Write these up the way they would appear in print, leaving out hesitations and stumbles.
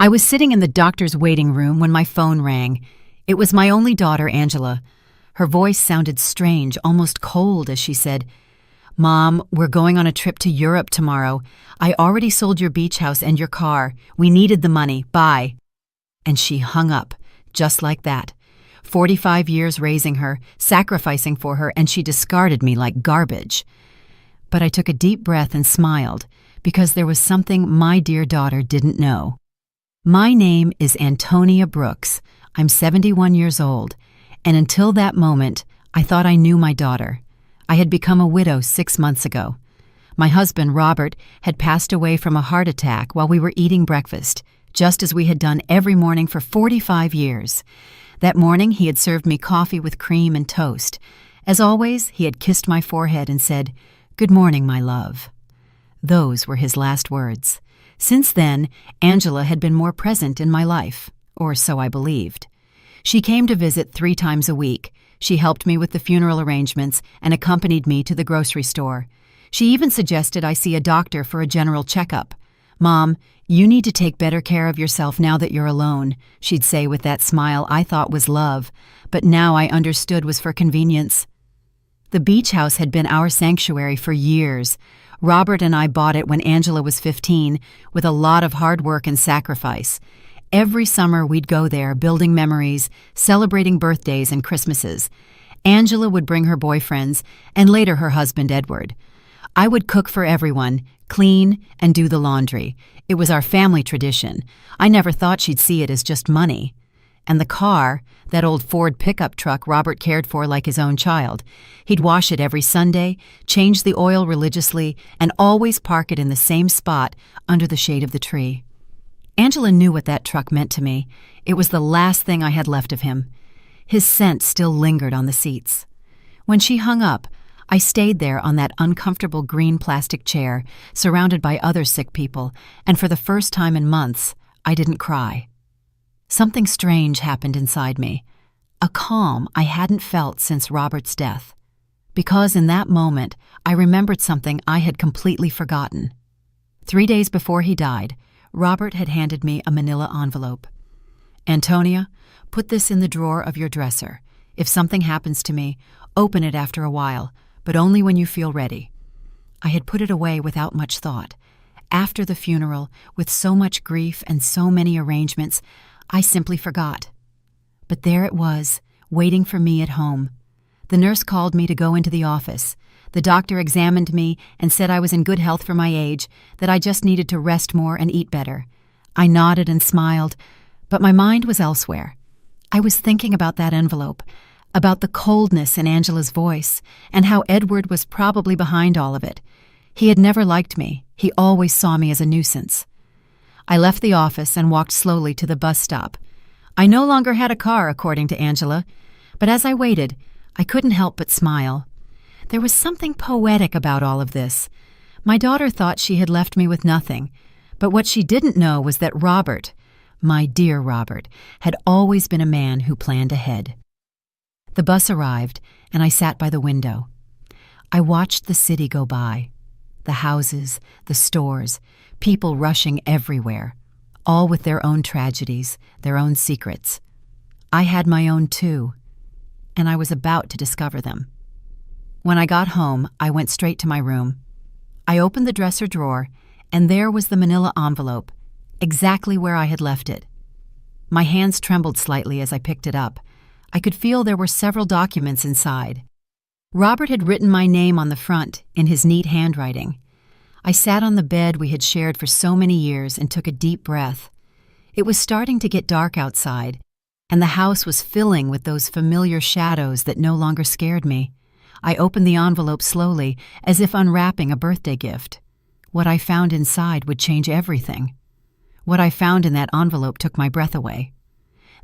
I was sitting in the doctor's waiting room when my phone rang. It was my only daughter, Angela. Her voice sounded strange, almost cold, as she said, "Mom, we're going on a trip to Europe tomorrow. I already sold your beach house and your car. We needed the money. Bye." And she hung up, just like that. 45 years raising her, sacrificing for her, and she discarded me like garbage. But I took a deep breath and smiled, because there was something my dear daughter didn't know. My name is Antonia Brooks. I'm 71 years old, and until that moment, I thought I knew my daughter. I had become a widow 6 months ago. My husband, Robert, had passed away from a heart attack while we were eating breakfast, just as we had done every morning for 45 years. That morning, he had served me coffee with cream and toast. As always, he had kissed my forehead and said, "Good morning, my love." Those were his last words. Since then, Angela had been more present in my life, or so I believed. She came to visit 3 times a week. She helped me with the funeral arrangements and accompanied me to the grocery store. She even suggested I see a doctor for a general checkup. "Mom, you need to take better care of yourself now that you're alone," she'd say with that smile I thought was love, but now I understood was for convenience. The beach house had been our sanctuary for years. Robert and I bought it when Angela was 15, with a lot of hard work and sacrifice. Every summer we'd go there, building memories, celebrating birthdays and Christmases. Angela would bring her boyfriends, and later her husband, Edward. I would cook for everyone, clean, and do the laundry. It was our family tradition. I never thought she'd see it as just money. And the car, that old Ford pickup truck Robert cared for like his own child. He'd wash it every Sunday, change the oil religiously, and always park it in the same spot under the shade of the tree. Angela knew what that truck meant to me. It was the last thing I had left of him. His scent still lingered on the seats. When she hung up, I stayed there on that uncomfortable green plastic chair, surrounded by other sick people, and for the first time in months, I didn't cry. Something strange happened inside me, a calm I hadn't felt since Robert's death, because in that moment I remembered something I had completely forgotten. 3 days before he died, Robert had handed me a manila envelope. "Antonia, put this in the drawer of your dresser. If something happens to me, open it after a while, but only when you feel ready." I had put it away without much thought. After the funeral, with so much grief and so many arrangements, I simply forgot. But there it was, waiting for me at home. The nurse called me to go into the office. The doctor examined me and said I was in good health for my age, that I just needed to rest more and eat better. I nodded and smiled, but my mind was elsewhere. I was thinking about that envelope, about the coldness in Angela's voice, and how Edward was probably behind all of it. He had never liked me. He always saw me as a nuisance. I left the office and walked slowly to the bus stop. I no longer had a car, according to Angela, but as I waited, I couldn't help but smile. There was something poetic about all of this. My daughter thought she had left me with nothing, but what she didn't know was that Robert, my dear Robert, had always been a man who planned ahead. The bus arrived, and I sat by the window. I watched the city go by. The houses, the stores, people rushing everywhere, all with their own tragedies, their own secrets. I had my own too, and I was about to discover them. When I got home, I went straight to my room. I opened the dresser drawer, and there was the manila envelope, exactly where I had left it. My hands trembled slightly as I picked it up. I could feel there were several documents inside. Robert had written my name on the front in his neat handwriting. I sat on the bed we had shared for so many years and took a deep breath. It was starting to get dark outside, and the house was filling with those familiar shadows that no longer scared me. I opened the envelope slowly, as if unwrapping a birthday gift. What I found inside would change everything. What I found in that envelope took my breath away.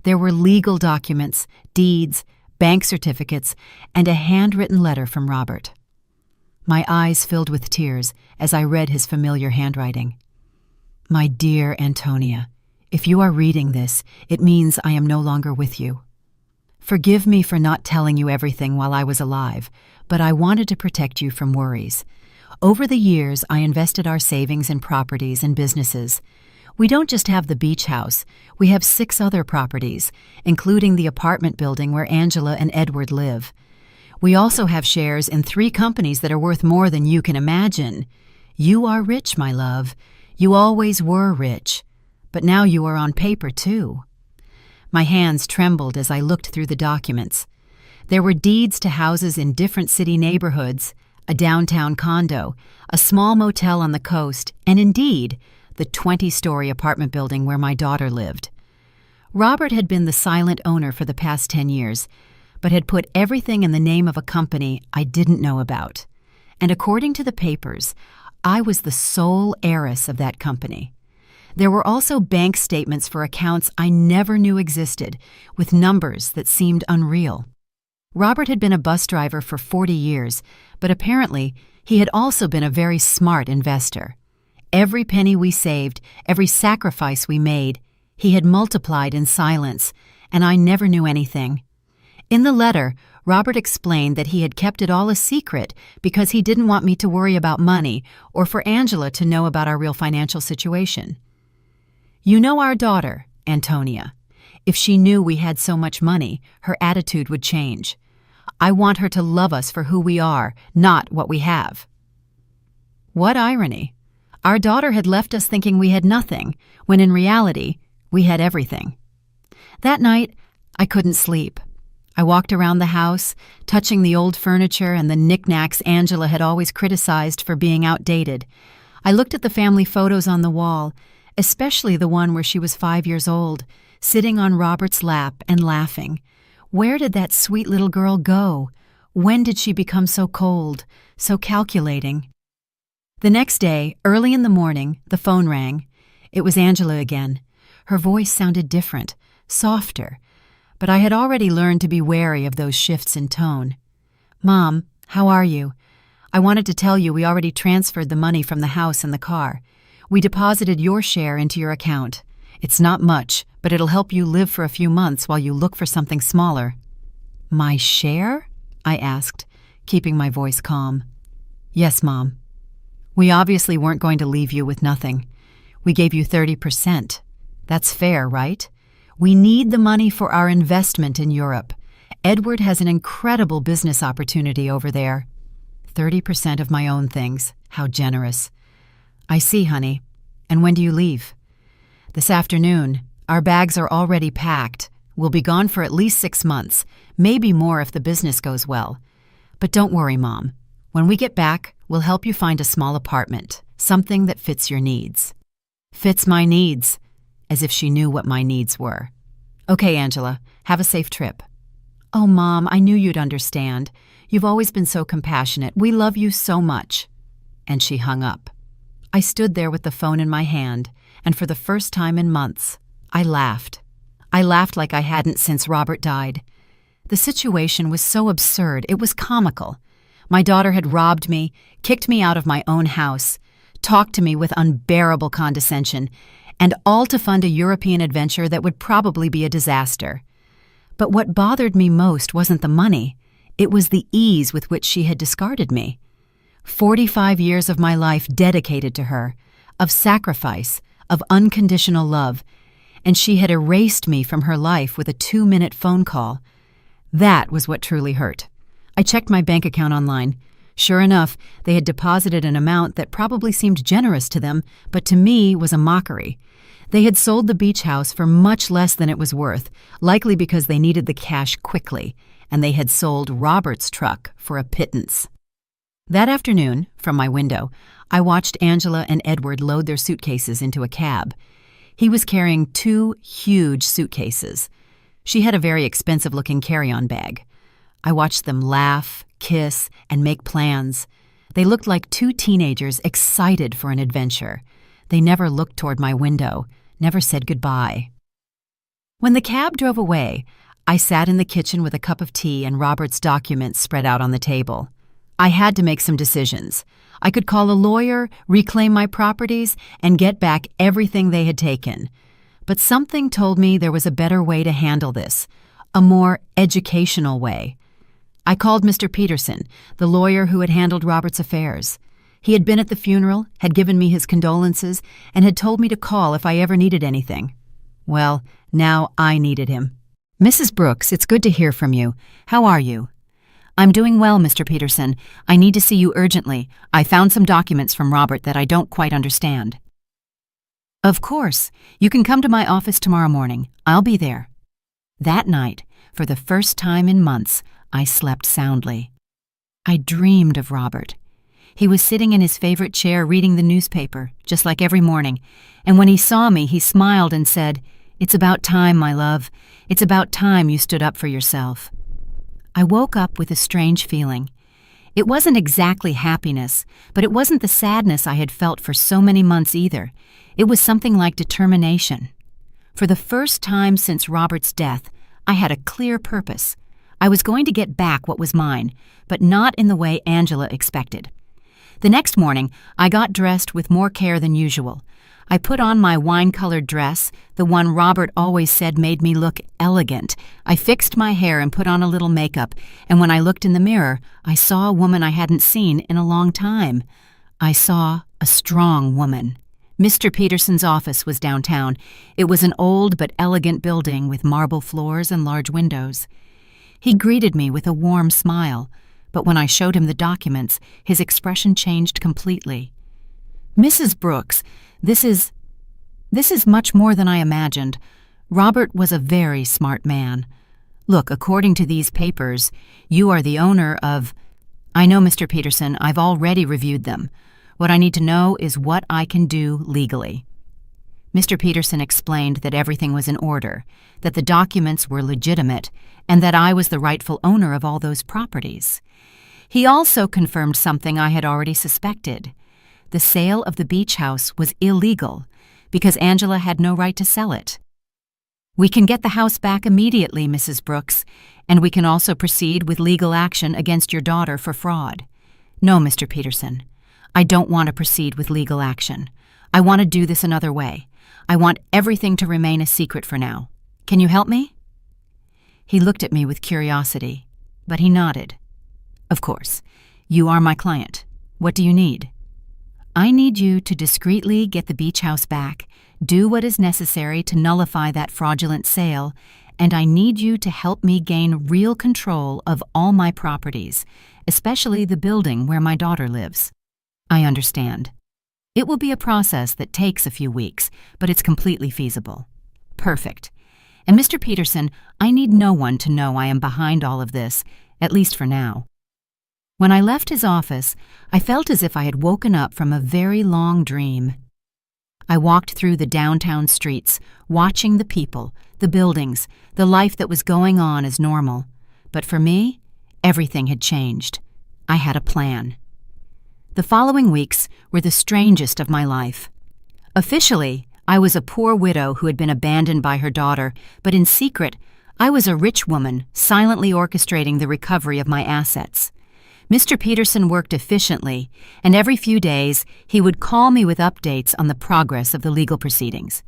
There were legal documents, deeds, bank certificates, and a handwritten letter from Robert. My eyes filled with tears as I read his familiar handwriting. "My dear Antonia, if you are reading this, it means I am no longer with you. Forgive me for not telling you everything while I was alive, but I wanted to protect you from worries. Over the years, I invested our savings in properties and businesses. We don't just have the beach house, we have 6 other properties, including the apartment building where Angela and Edward live. We also have shares in 3 companies that are worth more than you can imagine. You are rich, my love. You always were rich. But now you are on paper, too. My hands trembled as I looked through the documents. There were deeds to houses in different city neighborhoods, a downtown condo, a small motel on the coast, and indeed, the 20-story apartment building where my daughter lived. Robert had been the silent owner for the past 10 years, but had put everything in the name of a company I didn't know about. And according to the papers, I was the sole heiress of that company. There were also bank statements for accounts I never knew existed, with numbers that seemed unreal. Robert had been a bus driver for 40 years, but apparently he had also been a very smart investor. Every penny we saved, every sacrifice we made, he had multiplied in silence, and I never knew anything. In the letter, Robert explained that he had kept it all a secret because he didn't want me to worry about money or for Angela to know about our real financial situation. You know our daughter, Antonia. If she knew we had so much money, her attitude would change. I want her to love us for who we are, not what we have. What irony. Our daughter had left us thinking we had nothing, when in reality, we had everything. That night, I couldn't sleep. I walked around the house, touching the old furniture and the knickknacks Angela had always criticized for being outdated. I looked at the family photos on the wall, especially the one where she was 5 years old, sitting on Robert's lap and laughing. Where did that sweet little girl go? When did she become so cold, so calculating? The next day, early in the morning, the phone rang. It was Angela again. Her voice sounded different, softer, but I had already learned to be wary of those shifts in tone. Mom, how are you? I wanted to tell you we already transferred the money from the house and the car. We deposited your share into your account. It's not much, but it'll help you live for a few months while you look for something smaller. My share? I asked, keeping my voice calm. Yes, Mom. We obviously weren't going to leave you with nothing. We gave you 30%. That's fair, right? We need the money for our investment in Europe. Edward has an incredible business opportunity over there. 30% of my own things. How generous. I see, honey. And when do you leave? This afternoon. Our bags are already packed. We'll be gone for at least 6 months, maybe more if the business goes well. But don't worry, Mom. When we get back, we'll help you find a small apartment, something that fits your needs. Fits my needs, as if she knew what my needs were. Okay, Angela, have a safe trip. Oh, Mom, I knew you'd understand. You've always been so compassionate. We love you so much. And she hung up. I stood there with the phone in my hand, and for the first time in months, I laughed. I laughed like I hadn't since Robert died. The situation was so absurd, it was comical. My daughter had robbed me, kicked me out of my own house, talked to me with unbearable condescension, and all to fund a European adventure that would probably be a disaster. But what bothered me most wasn't the money. It was the ease with which she had discarded me. 45 years of my life dedicated to her, of sacrifice, of unconditional love, and she had erased me from her life with a 2-minute phone call. That was what truly hurt. I checked my bank account online. Sure enough, they had deposited an amount that probably seemed generous to them, but to me was a mockery. They had sold the beach house for much less than it was worth, likely because they needed the cash quickly, and they had sold Robert's truck for a pittance. That afternoon, from my window, I watched Angela and Edward load their suitcases into a cab. He was carrying 2 huge suitcases. She had a very expensive-looking carry-on bag. I watched them laugh, kiss, and make plans. They looked like 2 teenagers excited for an adventure. They never looked toward my window, never said goodbye. When the cab drove away, I sat in the kitchen with a cup of tea and Robert's documents spread out on the table. I had to make some decisions. I could call a lawyer, reclaim my properties, and get back everything they had taken. But something told me there was a better way to handle this, a more educational way. I called Mr. Peterson, the lawyer who had handled Robert's affairs. He had been at the funeral, had given me his condolences, and had told me to call if I ever needed anything. Well, now I needed him. "Mrs. Brooks, it's good to hear from you. How are you?" "I'm doing well, Mr. Peterson. I need to see you urgently. I found some documents from Robert that I don't quite understand." "Of course. You can come to my office tomorrow morning. I'll be there." That night, for the first time in months, I slept soundly. I dreamed of Robert. He was sitting in his favorite chair reading the newspaper, just like every morning, and when he saw me, he smiled and said, "It's about time, my love. It's about time you stood up for yourself." I woke up with a strange feeling. It wasn't exactly happiness, but it wasn't the sadness I had felt for so many months either. It was something like determination. For the first time since Robert's death, I had a clear purpose. I was going to get back what was mine, but not in the way Angela expected. The next morning, I got dressed with more care than usual. I put on my wine-colored dress, the one Robert always said made me look elegant. I fixed my hair and put on a little makeup, and when I looked in the mirror, I saw a woman I hadn't seen in a long time. I saw a strong woman. Mr. Peterson's office was downtown. It was an old but elegant building with marble floors and large windows. He greeted me with a warm smile, but when I showed him the documents, his expression changed completely. "Mrs. Brooks, This is much more than I imagined. Robert was a very smart man. Look, according to these papers, you are the owner of—" "I know, Mr. Peterson. I've already reviewed them. What I need to know is what I can do legally." Mr. Peterson explained that everything was in order, that the documents were legitimate, and that I was the rightful owner of all those properties. He also confirmed something I had already suspected. The sale of the beach house was illegal because Angela had no right to sell it. "We can get the house back immediately, Mrs. Brooks, and we can also proceed with legal action against your daughter for fraud." "No, Mr. Peterson. I don't want to proceed with legal action. I want to do this another way. I want everything to remain a secret for now. Can you help me?" He looked at me with curiosity, but he nodded. "Of course. You are my client. What do you need?" "I need you to discreetly get the beach house back, do what is necessary to nullify that fraudulent sale, and I need you to help me gain real control of all my properties, especially the building where my daughter lives." "I understand. It will be a process that takes a few weeks, but it's completely feasible." "Perfect. And Mr. Peterson, I need no one to know I am behind all of this, at least for now." When I left his office, I felt as if I had woken up from a very long dream. I walked through the downtown streets, watching the people, the buildings, the life that was going on as normal. But for me, everything had changed. I had a plan. The following weeks were the strangest of my life. Officially, I was a poor widow who had been abandoned by her daughter, but in secret, I was a rich woman silently orchestrating the recovery of my assets. Mr. Peterson worked efficiently, and every few days he would call me with updates on the progress of the legal proceedings.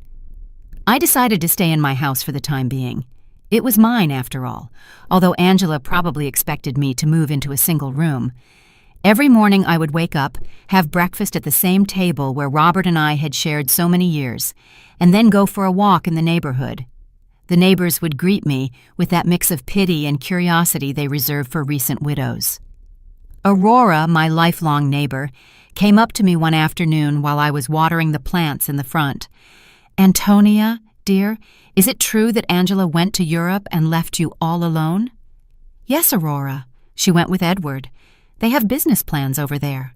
I decided to stay in my house for the time being. It was mine, after all, although Angela probably expected me to move into a single room. Every morning I would wake up, have breakfast at the same table where Robert and I had shared so many years, and then go for a walk in the neighborhood. The neighbors would greet me with that mix of pity and curiosity they reserve for recent widows. Aurora, my lifelong neighbor, came up to me one afternoon while I was watering the plants in the front. "Antonia, dear, is it true that Angela went to Europe and left you all alone?" "Yes, Aurora. She went with Edward. They have business plans over there."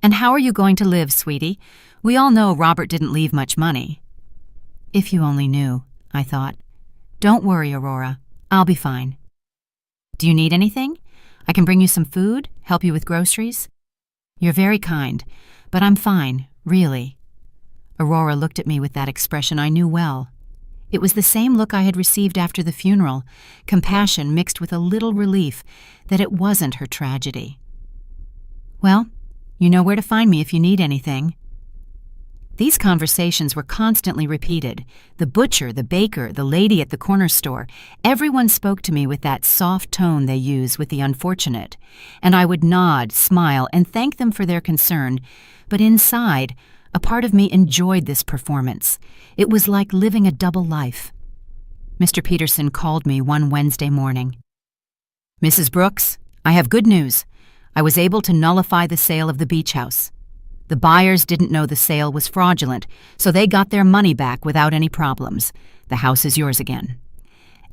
"And how are you going to live, sweetie? We all know Robert didn't leave much money." "If you only knew," I thought. "Don't worry, Aurora. I'll be fine." "Do you need anything? I can bring you some food, help you with groceries?" "You're very kind, but I'm fine, really." Aurora looked at me with that expression I knew well. It was the same look I had received after the funeral, compassion mixed with a little relief that it wasn't her tragedy. "Well, you know where to find me if you need anything." These conversations were constantly repeated. The butcher, the baker, the lady at the corner store, everyone spoke to me with that soft tone they use with the unfortunate, and I would nod, smile, and thank them for their concern, but inside, a part of me enjoyed this performance. It was like living a double life. Mr. Peterson called me one Wednesday morning. "Mrs. Brooks, I have good news. I was able to nullify the sale of the beach house. The buyers didn't know the sale was fraudulent, so they got their money back without any problems. The house is yours again."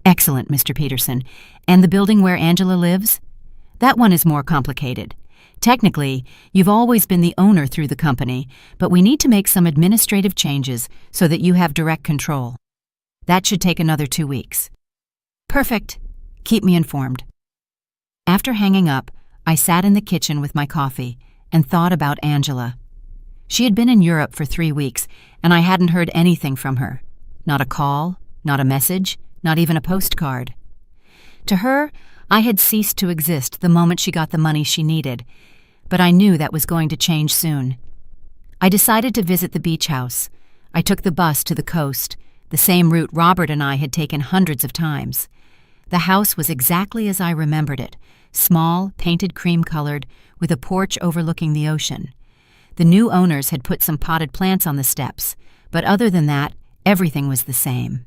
"Excellent, Mr. Peterson. And the building where Angela lives?" "That one is more complicated. Technically, you've always been the owner through the company, but we need to make some administrative changes so that you have direct control. That should take another 2 weeks." "Perfect. Keep me informed." After hanging up, I sat in the kitchen with my coffee and thought about Angela. She had been in Europe for 3 weeks, and I hadn't heard anything from her. Not a call, not a message, not even a postcard. To her, I had ceased to exist the moment she got the money she needed, but I knew that was going to change soon. I decided to visit the beach house. I took the bus to the coast, the same route Robert and I had taken hundreds of times. The house was exactly as I remembered it, small, painted cream-colored, with a porch overlooking the ocean. The new owners had put some potted plants on the steps, but other than that, everything was the same.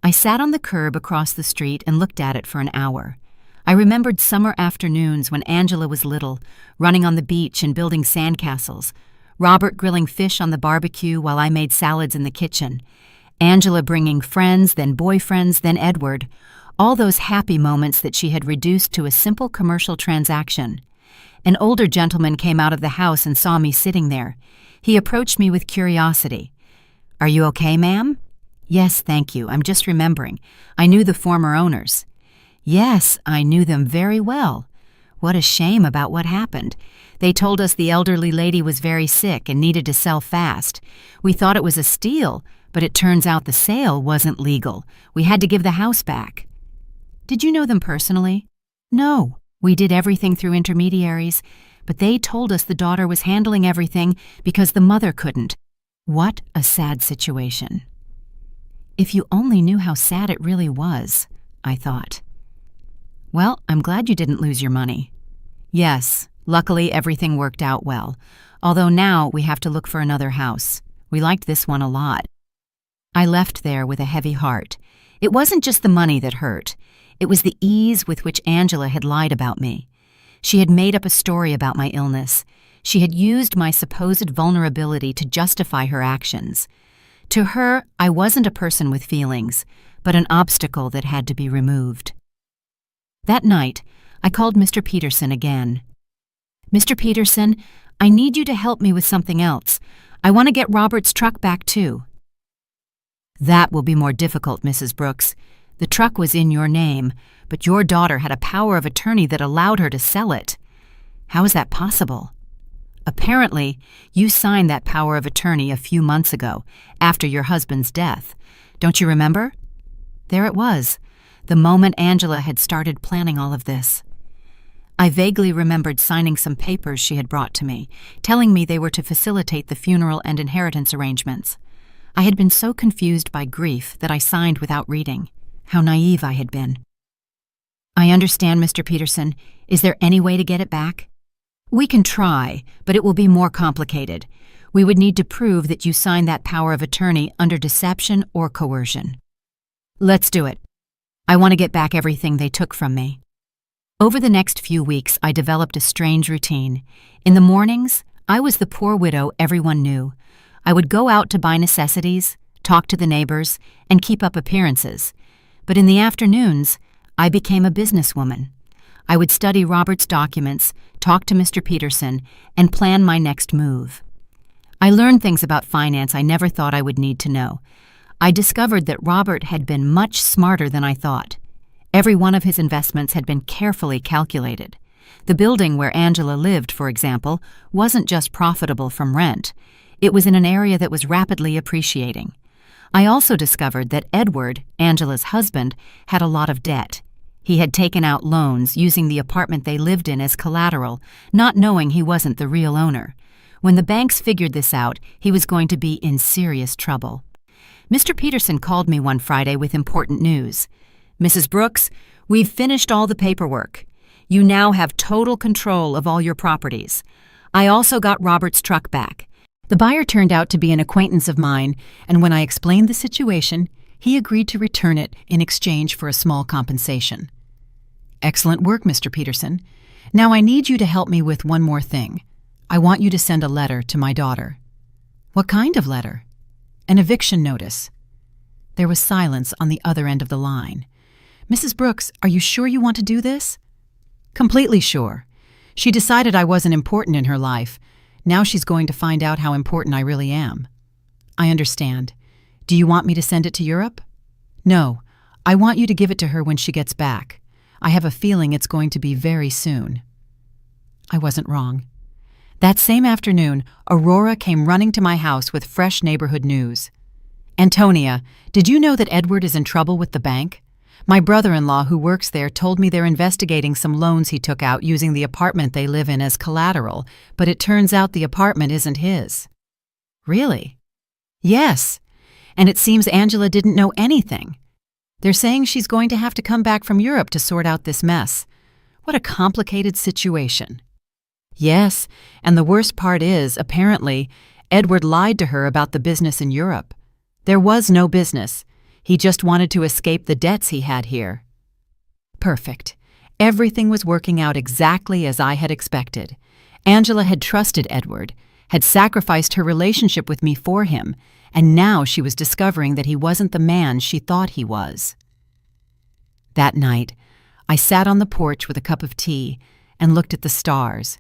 I sat on the curb across the street and looked at it for an hour. I remembered summer afternoons when Angela was little, running on the beach and building sandcastles, Robert grilling fish on the barbecue while I made salads in the kitchen, Angela bringing friends, then boyfriends, then Edward, all those happy moments that she had reduced to a simple commercial transaction. An older gentleman came out of the house and saw me sitting there. He approached me with curiosity. "Are you okay, ma'am?" "Yes, thank you. I'm just remembering. I knew the former owners." "Yes, I knew them very well. What a shame about what happened. They told us the elderly lady was very sick and needed to sell fast. We thought it was a steal, but it turns out the sale wasn't legal. We had to give the house back." "Did you know them personally?" "No. We did everything through intermediaries, but they told us the daughter was handling everything because the mother couldn't." What a sad situation. If you only knew how sad it really was, I thought. "Well, I'm glad you didn't lose your money." "Yes, luckily everything worked out well, although now we have to look for another house. We liked this one a lot." I left there with a heavy heart. It wasn't just the money that hurt. It was the ease with which Angela had lied about me. She had made up a story about my illness. She had used my supposed vulnerability to justify her actions. To her, I wasn't a person with feelings, but an obstacle that had to be removed. That night, I called Mr. Peterson again. "Mr. Peterson, I need you to help me with something else. I want to get Robert's truck back too." "That will be more difficult, Mrs. Brooks. The truck was in your name, but your daughter had a power of attorney that allowed her to sell it. How is that possible?" "Apparently, you signed that power of attorney a few months ago, after your husband's death. Don't you remember?" There it was, the moment Angela had started planning all of this. I vaguely remembered signing some papers she had brought to me, telling me they were to facilitate the funeral and inheritance arrangements. I had been so confused by grief that I signed without reading. How naive I had been. "I understand, Mr. Peterson. Is there any way to get it back?" "We can try, but it will be more complicated. We would need to prove that you signed that power of attorney under deception or coercion." "Let's do it. I want to get back everything they took from me." Over the next few weeks, I developed a strange routine. In the mornings, I was the poor widow everyone knew. I would go out to buy necessities, talk to the neighbors, and keep up appearances. But in the afternoons, I became a businesswoman. I would study Robert's documents, talk to Mr. Peterson, and plan my next move. I learned things about finance I never thought I would need to know. I discovered that Robert had been much smarter than I thought. Every one of his investments had been carefully calculated. The building where Angela lived, for example, wasn't just profitable from rent. It was in an area that was rapidly appreciating. I also discovered that Edward, Angela's husband, had a lot of debt. He had taken out loans using the apartment they lived in as collateral, not knowing he wasn't the real owner. When the banks figured this out, he was going to be in serious trouble. Mr. Peterson called me one Friday with important news. "Mrs. Brooks, we've finished all the paperwork. You now have total control of all your properties. I also got Robert's truck back." The buyer turned out to be an acquaintance of mine, and when I explained the situation, he agreed to return it in exchange for a small compensation. "Excellent work, Mr. Peterson. Now I need you to help me with one more thing. I want you to send a letter to my daughter." "What kind of letter?" "An eviction notice." There was silence on the other end of the line. "Mrs. Brooks, are you sure you want to do this?" "Completely sure. She decided I wasn't important in her life. Now she's going to find out how important I really am." "I understand. Do you want me to send it to Europe?" "No. I want you to give it to her when she gets back. I have a feeling it's going to be very soon." I wasn't wrong. That same afternoon, Aurora came running to my house with fresh neighborhood news. "Antonia, did you know that Edward is in trouble with the bank? My brother-in-law who works there told me they're investigating some loans he took out using the apartment they live in as collateral, but it turns out the apartment isn't his." "Really?" "Yes. And it seems Angela didn't know anything. They're saying she's going to have to come back from Europe to sort out this mess. What a complicated situation." "Yes, and the worst part is, apparently, Edward lied to her about the business in Europe. There was no business. He just wanted to escape the debts he had here." Perfect. Everything was working out exactly as I had expected. Angela had trusted Edward, had sacrificed her relationship with me for him, and now she was discovering that he wasn't the man she thought he was. That night, I sat on the porch with a cup of tea and looked at the stars.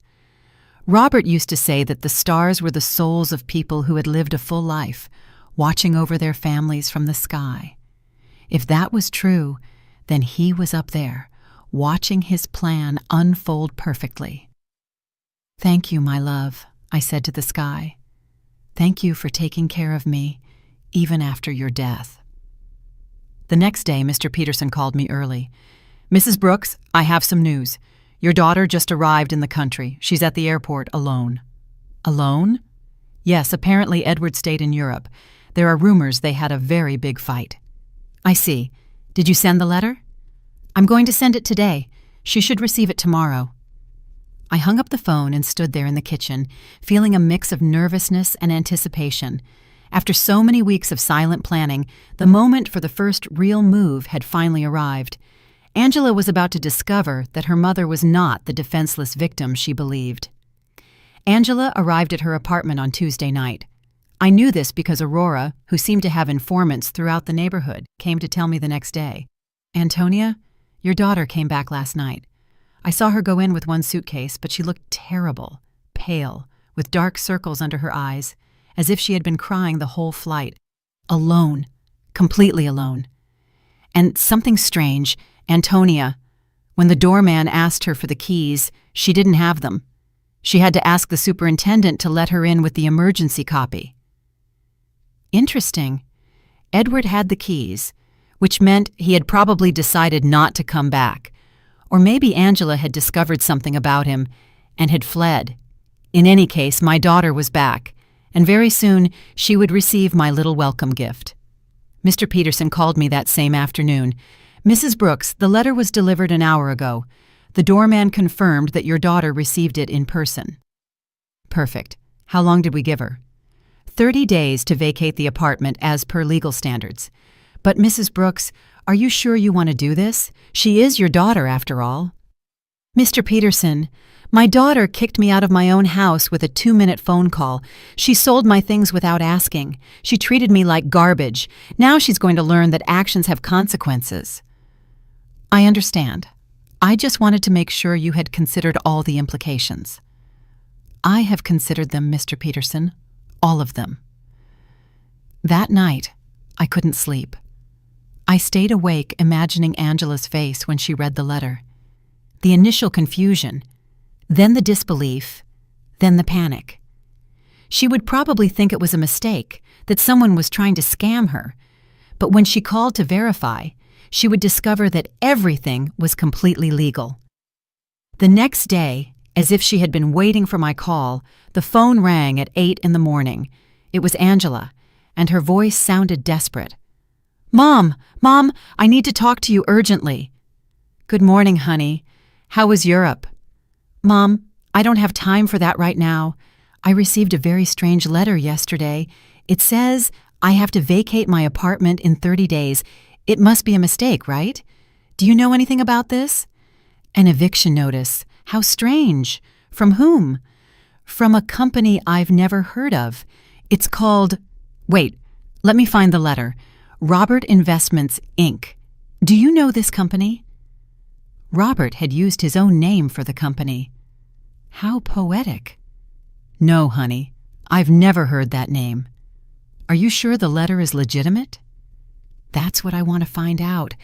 Robert used to say that the stars were the souls of people who had lived a full life, watching over their families from the sky. If that was true, then he was up there, watching his plan unfold perfectly. "Thank you, my love," I said to the sky. "Thank you for taking care of me, even after your death." The next day, Mr. Peterson called me early. "Mrs. Brooks, I have some news. Your daughter just arrived in the country. She's at the airport alone." "Alone?" "Yes, apparently Edward stayed in Europe. There are rumors they had a very big fight." "I see. Did you send the letter?" "I'm going to send it today. She should receive it tomorrow." I hung up the phone and stood there in the kitchen, feeling a mix of nervousness and anticipation. After so many weeks of silent planning, the moment for the first real move had finally arrived. Angela was about to discover that her mother was not the defenseless victim she believed. Angela arrived at her apartment on Tuesday night. I knew this because Aurora, who seemed to have informants throughout the neighborhood, came to tell me the next day. "Antonia, your daughter came back last night. I saw her go in with one suitcase, but she looked terrible, pale, with dark circles under her eyes, as if she had been crying the whole flight. Alone, completely alone. And something strange, Antonia, when the doorman asked her for the keys, she didn't have them. She had to ask the superintendent to let her in with the emergency copy." Interesting. Edward had the keys, which meant he had probably decided not to come back. Or maybe Angela had discovered something about him and had fled. In any case, my daughter was back, and very soon she would receive my little welcome gift. Mr. Peterson called me that same afternoon. "Mrs. Brooks, the letter was delivered an hour ago. The doorman confirmed that your daughter received it in person." "Perfect. How long did we give her?" 30 days to vacate the apartment as per legal standards. "But Mrs. Brooks, are you sure you want to do this? She is your daughter, after all." "Mr. Peterson, my daughter kicked me out of my own house with a 2-minute phone call. She sold my things without asking. She treated me like garbage. Now she's going to learn that actions have consequences." "I understand. I just wanted to make sure you had considered all the implications." "I have considered them, Mr. Peterson. All of them." That night, I couldn't sleep. I stayed awake imagining Angela's face when she read the letter. The initial confusion, then the disbelief, then the panic. She would probably think it was a mistake, that someone was trying to scam her. But when she called to verify, she would discover that everything was completely legal. The next day, As if she had been waiting for my call, the phone rang at 8 in the morning. It was Angela, and her voice sounded desperate. "Mom, I need to talk to you urgently." "Good morning, honey. How was Europe?" "Mom, I don't have time for that right now. I received a very strange letter yesterday. It says I have to vacate my apartment in 30 days. It must be a mistake, right? Do you know anything about this?" "An eviction notice. How strange. From whom?" "From a company I've never heard of. It's called— Wait, let me find the letter. Robert Investments, Inc. Do you know this company?" Robert had used his own name for the company. How poetic. "No, honey, I've never heard that name." "Are you sure the letter is legitimate?" "That's what I want to find out.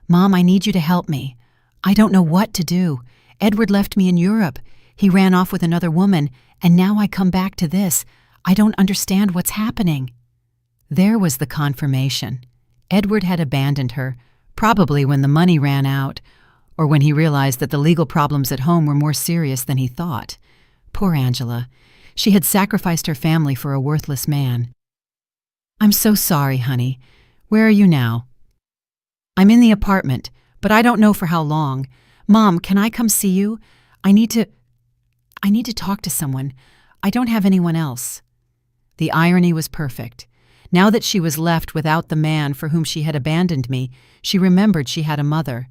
Mom, I need you to help me. I don't know what to do. Edward left me in Europe. He ran off with another woman, and now I come back to this. I don't understand what's happening." There was the confirmation. Edward had abandoned her, probably when the money ran out, or when he realized that the legal problems at home were more serious than he thought. Poor Angela. She had sacrificed her family for a worthless man. "I'm so sorry, honey. Where are you now?" "I'm in the apartment, but I don't know for how long. Mom, can I come see you? I need to talk to someone. I don't have anyone else." The irony was perfect. Now that she was left without the man for whom she had abandoned me, she remembered she had a mother.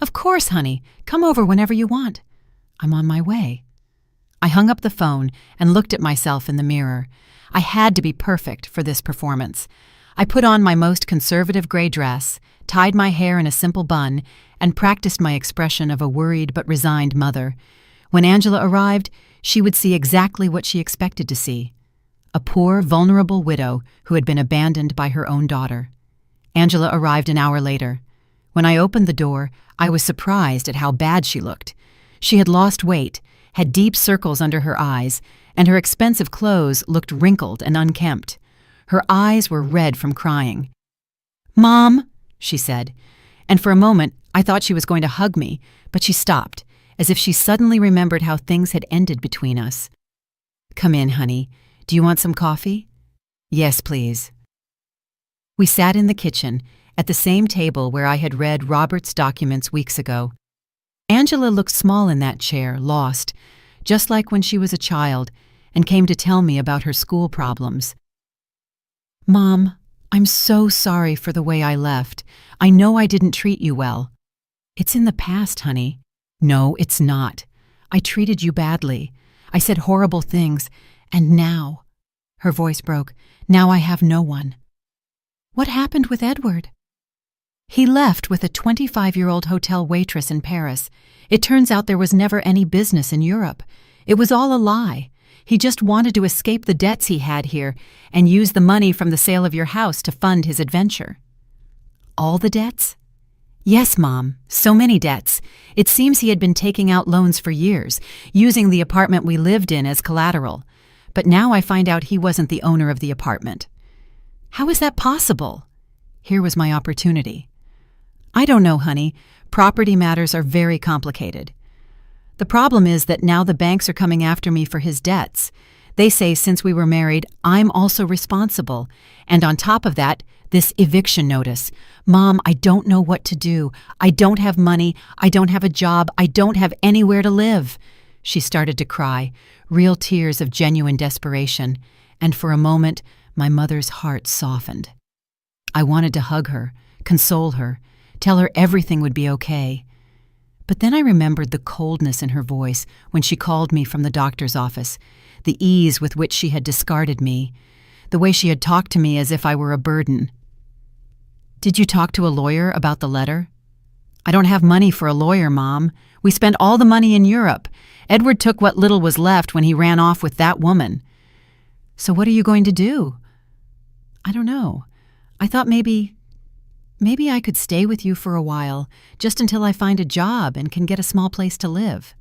"Of course, honey. Come over whenever you want." "I'm on my way." I hung up the phone and looked at myself in the mirror. I had to be perfect for this performance. I put on my most conservative gray dress, tied my hair in a simple bun, and practiced my expression of a worried but resigned mother. When Angela arrived, she would see exactly what she expected to see: a poor, vulnerable widow who had been abandoned by her own daughter. Angela arrived an hour later. When I opened the door, I was surprised at how bad she looked. She had lost weight, had deep circles under her eyes, and her expensive clothes looked wrinkled and unkempt. Her eyes were red from crying. "Mom," she said, and for a moment I thought she was going to hug me, but she stopped, as if she suddenly remembered how things had ended between us. "Come in, honey. Do you want some coffee?" "Yes, please." We sat in the kitchen, at the same table where I had read Robert's documents weeks ago. Angela looked small in that chair, lost, just like when she was a child, and came to tell me about her school problems. "Mom, I'm so sorry for the way I left. I know I didn't treat you well." "It's in the past, honey." "No, it's not. I treated you badly. I said horrible things, and now—" her voice broke— "now I have no one." "What happened with Edward?" "He left with a 25-year-old hotel waitress in Paris. It turns out there was never any business in Europe. It was all a lie. He just wanted to escape the debts he had here and use the money from the sale of your house to fund his adventure." "All the debts?" "Yes, Mom, so many debts. It seems he had been taking out loans for years, using the apartment we lived in as collateral. But now I find out he wasn't the owner of the apartment." "How is that possible?" Here was my opportunity. "I don't know, honey. Property matters are very complicated. The problem is that now the banks are coming after me for his debts. They say since we were married, I'm also responsible. And on top of that, this eviction notice. Mom, I don't know what to do. I don't have money. I don't have a job. I don't have anywhere to live." She started to cry, real tears of genuine desperation, and for a moment, my mother's heart softened. I wanted to hug her, console her, tell her everything would be okay. But then I remembered the coldness in her voice when she called me from the doctor's office, the ease with which she had discarded me, the way she had talked to me as if I were a burden. "Did you talk to a lawyer about the letter?" "I don't have money for a lawyer, Mom. We spent all the money in Europe. Edward took what little was left when he ran off with that woman." "So what are you going to do?" "I don't know. I thought maybe I could stay with you for a while, just until I find a job and can get a small place to live."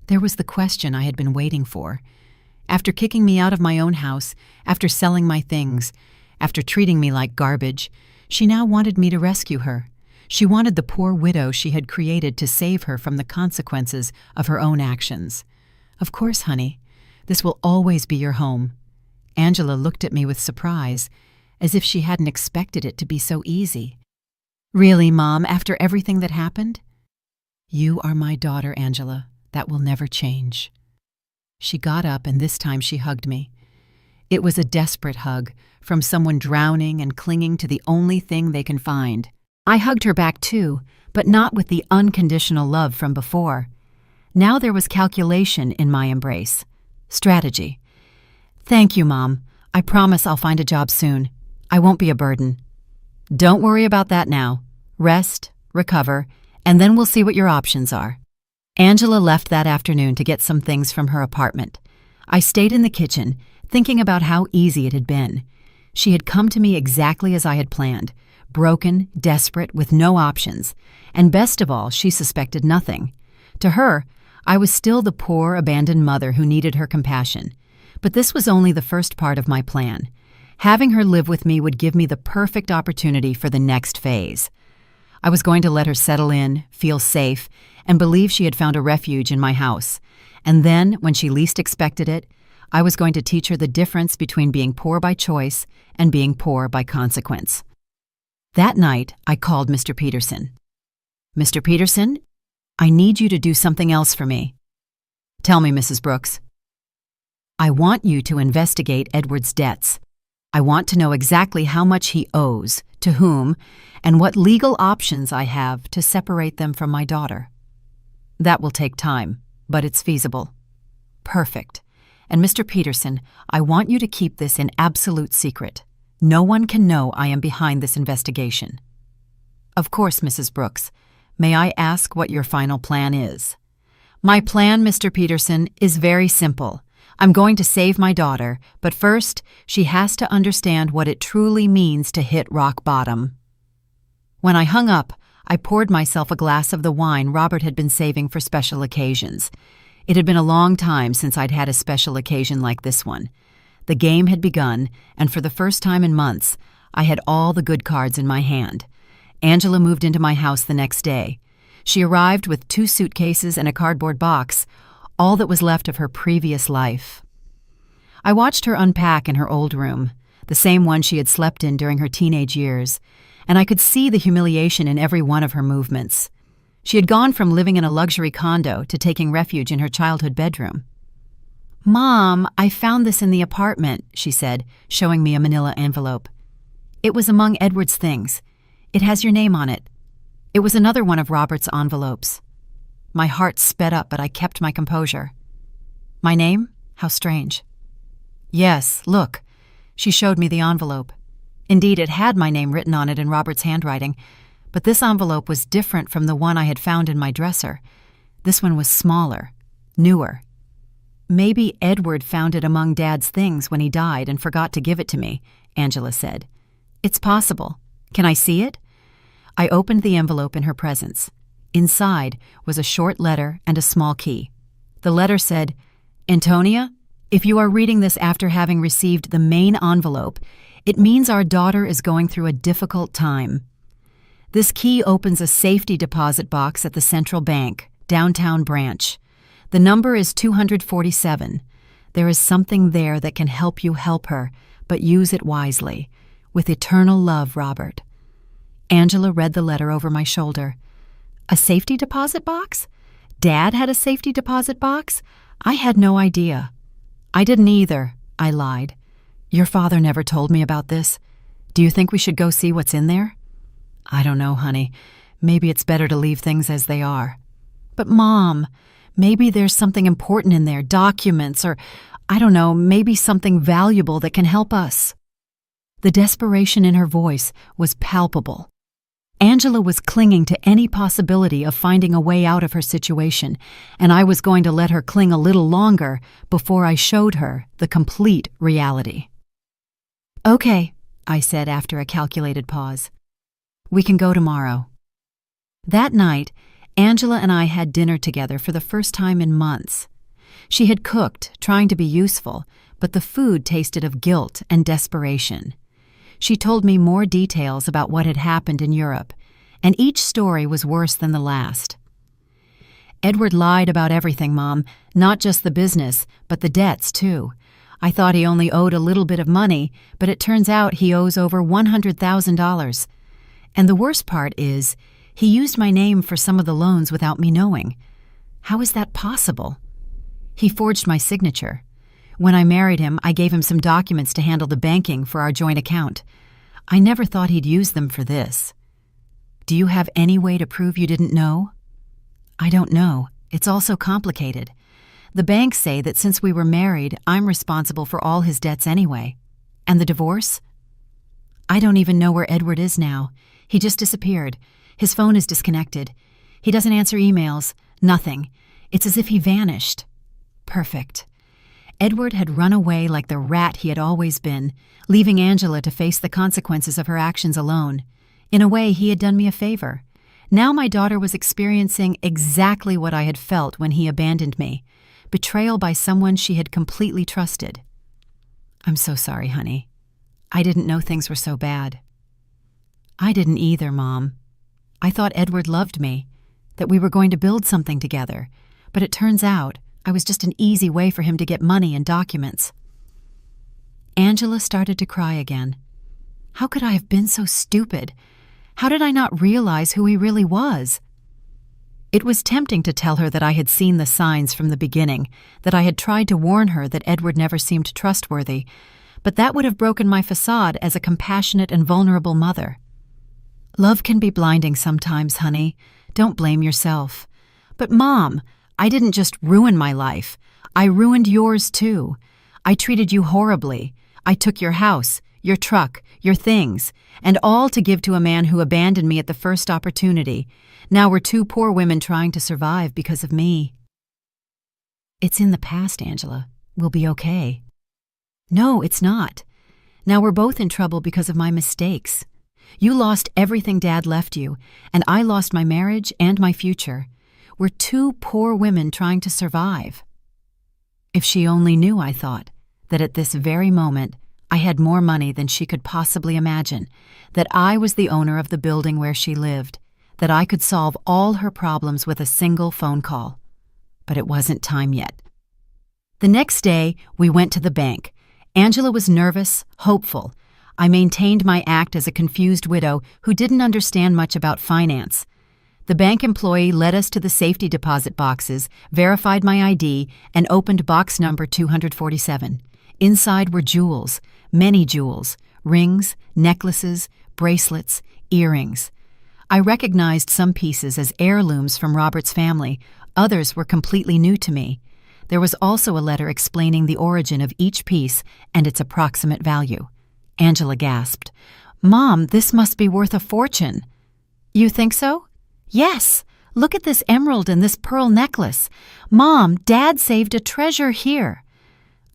There was the question I had been waiting for. After kicking me out of my own house, after selling my things, after treating me like garbage, she now wanted me to rescue her. She wanted the poor widow she had created to save her from the consequences of her own actions. "Of course, honey. This will always be your home." Angela looked at me with surprise, as if she hadn't expected it to be so easy. "Really, Mom, after everything that happened?" "You are my daughter, Angela. That will never change." She got up, and this time she hugged me. It was a desperate hug, from someone drowning and clinging to the only thing they can find. I hugged her back too, but not with the unconditional love from before. Now there was calculation in my embrace. Strategy. "Thank you, Mom. I promise I'll find a job soon. I won't be a burden." "Don't worry about that now. Rest, recover, and then we'll see what your options are." Angela left that afternoon to get some things from her apartment. I stayed in the kitchen, thinking about how easy it had been. She had come to me exactly as I had planned, broken, desperate, with no options, and best of all, she suspected nothing. To her, I was still the poor, abandoned mother who needed her compassion. But this was only the first part of my plan. Having her live with me would give me the perfect opportunity for the next phase. I was going to let her settle in, feel safe, and believe she had found a refuge in my house. And then, when she least expected it, I was going to teach her the difference between being poor by choice and being poor by consequence. That night, I called Mr. Peterson. "Mr. Peterson, I need you to do something else for me." "Tell me, Mrs. Brooks." "I want you to investigate Edward's debts. I want to know exactly how much he owes, to whom, and what legal options I have to separate them from my daughter." "That will take time, but it's feasible." "Perfect. And Mr. Peterson, I want you to keep this in absolute secret. No one can know I am behind this investigation." "Of course, Mrs. Brooks. May I ask what your final plan is?" "My plan, Mr. Peterson, is very simple. I'm going to save my daughter, but first, she has to understand what it truly means to hit rock bottom." When I hung up, I poured myself a glass of the wine Robert had been saving for special occasions. It had been a long time since I'd had a special occasion like this one. The game had begun, and for the first time in months, I had all the good cards in my hand. Angela moved into my house the next day. She arrived with 2 suitcases and a cardboard box, all that was left of her previous life. I watched her unpack in her old room, the same one she had slept in during her teenage years, and I could see the humiliation in every one of her movements. She had gone from living in a luxury condo to taking refuge in her childhood bedroom. "Mom, I found this in the apartment," she said, showing me a manila envelope. "It was among Edward's things. It has your name on it." It was another one of Robert's envelopes. My heart sped up, but I kept my composure. "My name? How strange." "Yes, look." She showed me the envelope. Indeed, it had my name written on it in Robert's handwriting, but this envelope was different from the one I had found in my dresser. This one was smaller, newer. "Maybe Edward found it among Dad's things when he died and forgot to give it to me," Angela said. "It's possible. Can I see it?" I opened the envelope in her presence. Inside was a short letter and a small key. The letter said, "Antonia, if you are reading this after having received the main envelope, it means our daughter is going through a difficult time. This key opens a safety deposit box at the Central Bank, downtown branch. The number is 247. There is something there that can help you help her, but use it wisely. With eternal love, Robert." Angela read the letter over my shoulder. A safety deposit box? Dad had a safety deposit box? I had no idea. "I didn't either," I lied. "Your father never told me about this. Do you think we should go see what's in there?" "I don't know, honey. Maybe it's better to leave things as they are." "But Mom, maybe there's something important in there, documents, or, I don't know, maybe something valuable that can help us." The desperation in her voice was palpable. Angela was clinging to any possibility of finding a way out of her situation, and I was going to let her cling a little longer before I showed her the complete reality. "Okay," I said after a calculated pause. "We can go tomorrow." That night, Angela and I had dinner together for the first time in months. She had cooked, trying to be useful, but the food tasted of guilt and desperation. She told me more details about what had happened in Europe, and each story was worse than the last. Edward lied about everything, Mom, not just the business, but the debts, too. I thought he only owed a little bit of money, but it turns out he owes over $100,000. And the worst part is, he used my name for some of the loans without me knowing. How is that possible? He forged my signature. When I married him, I gave him some documents to handle the banking for our joint account. I never thought he'd use them for this. Do you have any way to prove you didn't know? I don't know. It's all so complicated. The banks say that since we were married, I'm responsible for all his debts anyway. And the divorce? I don't even know where Edward is now. He just disappeared. His phone is disconnected. He doesn't answer emails. Nothing. It's as if he vanished. Perfect. Edward had run away like the rat he had always been, leaving Angela to face the consequences of her actions alone. In a way, he had done me a favor. Now my daughter was experiencing exactly what I had felt when he abandoned me. Betrayal by someone she had completely trusted. I'm so sorry, honey. I didn't know things were so bad. I didn't either, Mom. I thought Edward loved me, that we were going to build something together, but it turns out I was just an easy way for him to get money and documents. Angela started to cry again. How could I have been so stupid? How did I not realize who he really was? It was tempting to tell her that I had seen the signs from the beginning, that I had tried to warn her that Edward never seemed trustworthy, but that would have broken my facade as a compassionate and vulnerable mother. Love can be blinding sometimes, honey. Don't blame yourself. But Mom, I didn't just ruin my life. I ruined yours too. I treated you horribly. I took your house, your truck, your things, and all to give to a man who abandoned me at the first opportunity. Now we're two poor women trying to survive because of me. It's in the past, Angela. We'll be okay. No, it's not. Now we're both in trouble because of my mistakes. You lost everything Dad left you, and I lost my marriage and my future. We're two poor women trying to survive. If she only knew, I thought, that at this very moment I had more money than she could possibly imagine, that I was the owner of the building where she lived, that I could solve all her problems with a single phone call. But it wasn't time yet. The next day, we went to the bank. Angela was nervous, hopeful. I maintained my act as a confused widow who didn't understand much about finance. The bank employee led us to the safety deposit boxes, verified my ID, and opened box number 247. Inside were jewels, many jewels, rings, necklaces, bracelets, earrings. I recognized some pieces as heirlooms from Robert's family. Others were completely new to me. There was also a letter explaining the origin of each piece and its approximate value. Angela gasped. Mom, this must be worth a fortune. You think so? Yes. Look at this emerald and this pearl necklace. Mom, Dad saved a treasure here.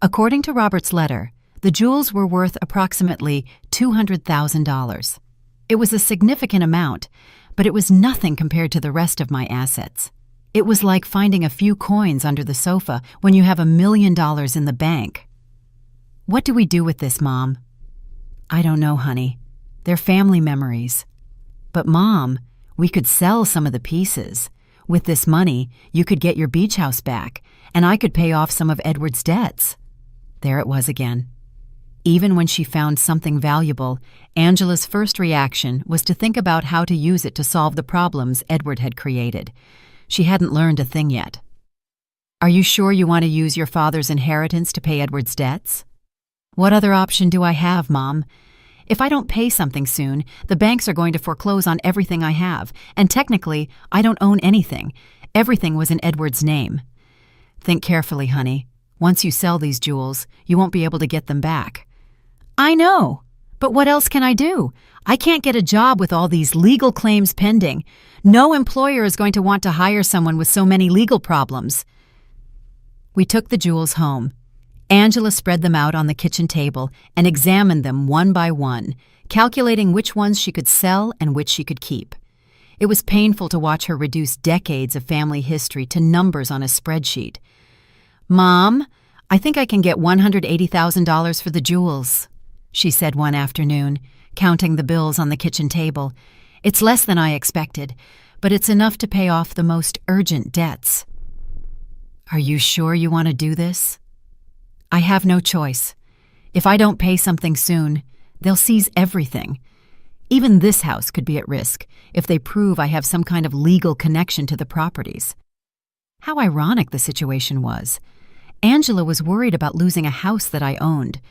According to Robert's letter, the jewels were worth approximately $200,000. It was a significant amount, but it was nothing compared to the rest of my assets. It was like finding a few coins under the sofa when you have $1 million in the bank. What do we do with this, Mom? I don't know, honey. They're family memories. But Mom, we could sell some of the pieces. With this money, you could get your beach house back, and I could pay off some of Edward's debts. There it was again. Even when she found something valuable, Angela's first reaction was to think about how to use it to solve the problems Edward had created. She hadn't learned a thing yet. Are you sure you want to use your father's inheritance to pay Edward's debts? What other option do I have, Mom? If I don't pay something soon, the banks are going to foreclose on everything I have, and technically, I don't own anything. Everything was in Edward's name. Think carefully, honey. Once you sell these jewels, you won't be able to get them back. I know, but what else can I do? I can't get a job with all these legal claims pending. No employer is going to want to hire someone with so many legal problems. We took the jewels home. Angela spread them out on the kitchen table and examined them one by one, calculating which ones she could sell and which she could keep. It was painful to watch her reduce decades of family history to numbers on a spreadsheet. Mom, I think I can get $180,000 for the jewels, she said one afternoon, counting the bills on the kitchen table. It's less than I expected, but it's enough to pay off the most urgent debts. Are you sure you want to do this? I have no choice. If I don't pay something soon, they'll seize everything. Even this house could be at risk if they prove I have some kind of legal connection to the properties. How ironic the situation was. Angela was worried about losing a house that I owned,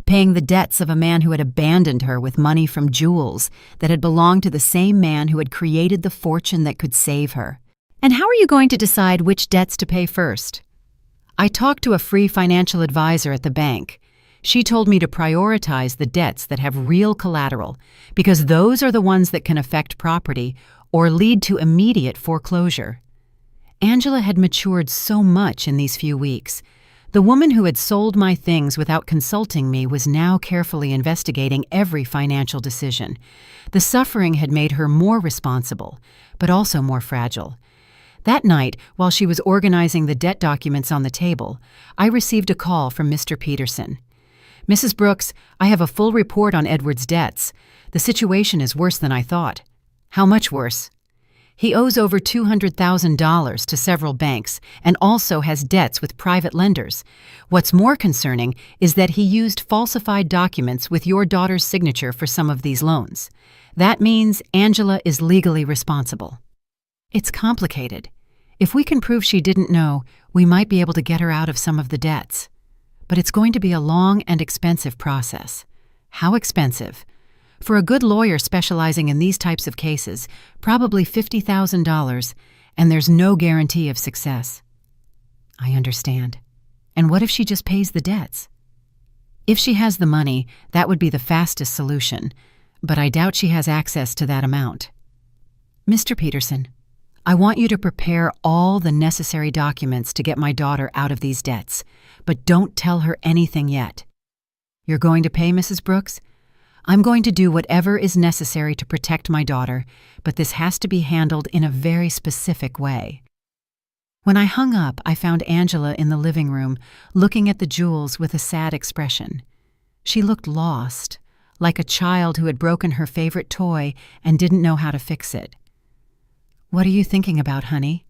paying the debts of a man who had abandoned her with money from jewels that had belonged to the same man who had created the fortune that could save her. And how are you going to decide which debts to pay first? I talked to a free financial advisor at the bank. She told me to prioritize the debts that have real collateral because those are the ones that can affect property or lead to immediate foreclosure. Angela had matured so much in these few weeks. The woman who had sold my things without consulting me was now carefully investigating every financial decision. The suffering had made her more responsible, but also more fragile. That night, while she was organizing the debt documents on the table, I received a call from Mr. Peterson. Mrs. Brooks, I have a full report on Edward's debts. The situation is worse than I thought. How much worse? He owes over $200,000 to several banks and also has debts with private lenders. What's more concerning is that he used falsified documents with your daughter's signature for some of these loans. That means Angela is legally responsible. It's complicated. If we can prove she didn't know, we might be able to get her out of some of the debts. But it's going to be a long and expensive process. How expensive? For a good lawyer specializing in these types of cases, probably $50,000, and there's no guarantee of success. I understand. And what if she just pays the debts? If she has the money, that would be the fastest solution, but I doubt she has access to that amount. Mr. Peterson, I want you to prepare all the necessary documents to get my daughter out of these debts, but don't tell her anything yet. You're going to pay, Mrs. Brooks? I'm going to do whatever is necessary to protect my daughter, but this has to be handled in a very specific way. When I hung up, I found Angela in the living room, looking at the jewels with a sad expression. She looked lost, like a child who had broken her favorite toy and didn't know how to fix it. What are you thinking about, honey?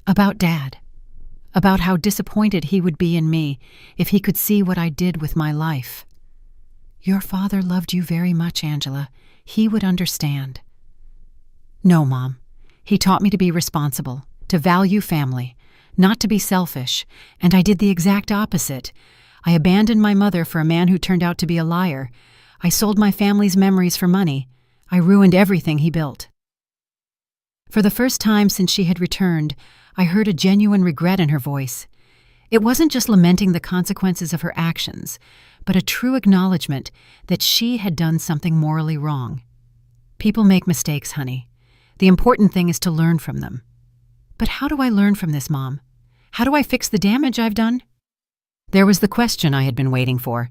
About Dad. About how disappointed he would be in me if he could see what I did with my life. Your father loved you very much, Angela. He would understand. No, Mom. He taught me to be responsible, to value family, not to be selfish, and I did the exact opposite. I abandoned my mother for a man who turned out to be a liar. I sold my family's memories for money. I ruined everything he built. For the first time since she had returned, I heard a genuine regret in her voice. It wasn't just lamenting the consequences of her actions, but a true acknowledgement that she had done something morally wrong. People make mistakes, honey. The important thing is to learn from them. But how do I learn from this, Mom? How do I fix the damage I've done? There was the question I had been waiting for.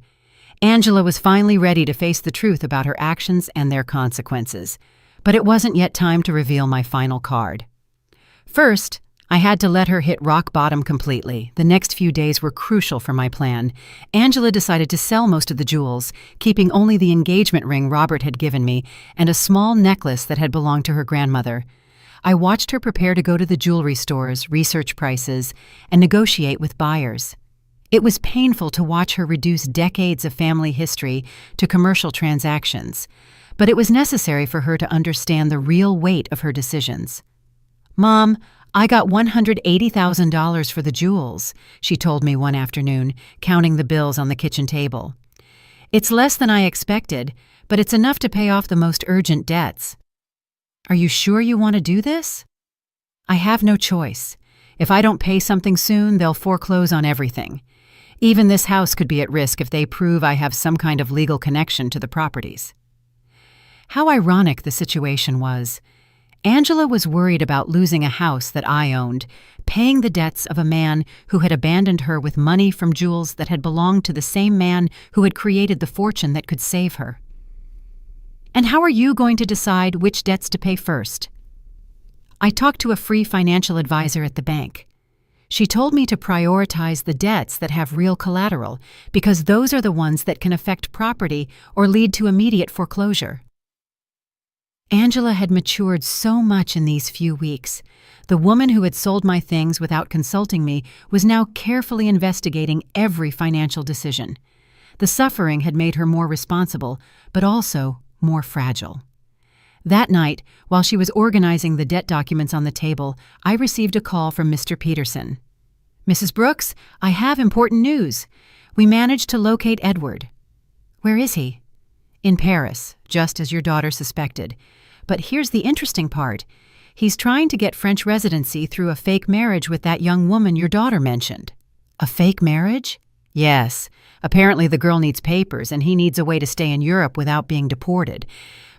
Angela was finally ready to face the truth about her actions and their consequences. But it wasn't yet time to reveal my final card. First, I had to let her hit rock bottom completely. The next few days were crucial for my plan. Angela decided to sell most of the jewels, keeping only the engagement ring Robert had given me and a small necklace that had belonged to her grandmother. I watched her prepare to go to the jewelry stores, research prices, and negotiate with buyers. It was painful to watch her reduce decades of family history to commercial transactions, but it was necessary for her to understand the real weight of her decisions. Mom, I got $180,000 for the jewels, she told me one afternoon, counting the bills on the kitchen table. It's less than I expected, but it's enough to pay off the most urgent debts. Are you sure you want to do this? I have no choice. If I don't pay something soon, they'll foreclose on everything. Even this house could be at risk if they prove I have some kind of legal connection to the properties. How ironic the situation was. Angela was worried about losing a house that I owned, paying the debts of a man who had abandoned her with money from jewels that had belonged to the same man who had created the fortune that could save her. And how are you going to decide which debts to pay first? I talked to a free financial advisor at the bank. She told me to prioritize the debts that have real collateral because those are the ones that can affect property or lead to immediate foreclosure. Angela had matured so much in these few weeks. The woman who had sold my things without consulting me was now carefully investigating every financial decision. The suffering had made her more responsible, but also more fragile. That night, while she was organizing the debt documents on the table, I received a call from Mr. Peterson. "Mrs. Brooks, I have important news. We managed to locate Edward." "Where is he?" "In Paris, just as your daughter suspected. But here's the interesting part. He's trying to get French residency through a fake marriage with that young woman your daughter mentioned." "A fake marriage?" "Yes. Apparently the girl needs papers and he needs a way to stay in Europe without being deported.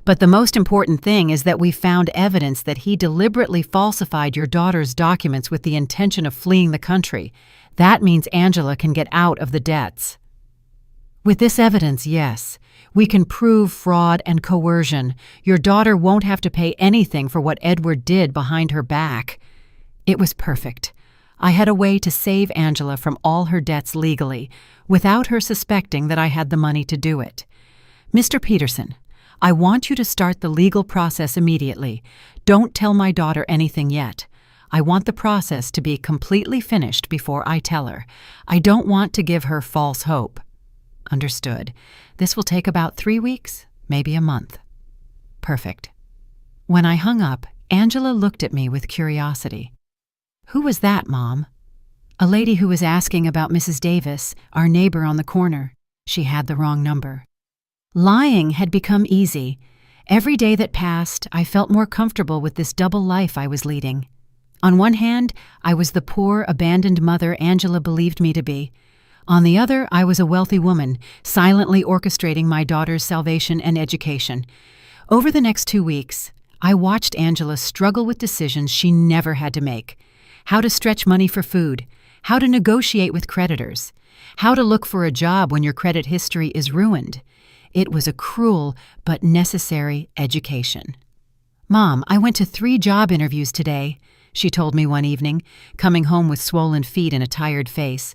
But the most important thing is that we found evidence that he deliberately falsified your daughter's documents with the intention of fleeing the country. That means Angela can get out of the debts." "With this evidence, yes. We can prove fraud and coercion. Your daughter won't have to pay anything for what Edward did behind her back." It was perfect. I had a way to save Angela from all her debts legally, without her suspecting that I had the money to do it. "Mr. Peterson, I want you to start the legal process immediately. Don't tell my daughter anything yet. I want the process to be completely finished before I tell her. I don't want to give her false hope." "Understood. This will take about 3 weeks, maybe a month." "Perfect." When I hung up, Angela looked at me with curiosity. "Who was that, Mom?" "A lady who was asking about Mrs. Davis, our neighbor on the corner. She had the wrong number." Lying had become easy. Every day that passed, I felt more comfortable with this double life I was leading. On one hand, I was the poor, abandoned mother Angela believed me to be. On the other, I was a wealthy woman, silently orchestrating my daughter's salvation and education. Over the next 2 weeks, I watched Angela struggle with decisions she never had to make. How to stretch money for food, how to negotiate with creditors, how to look for a job when your credit history is ruined. It was a cruel but necessary education. "Mom, I went to 3 job interviews today," she told me one evening, coming home with swollen feet and a tired face.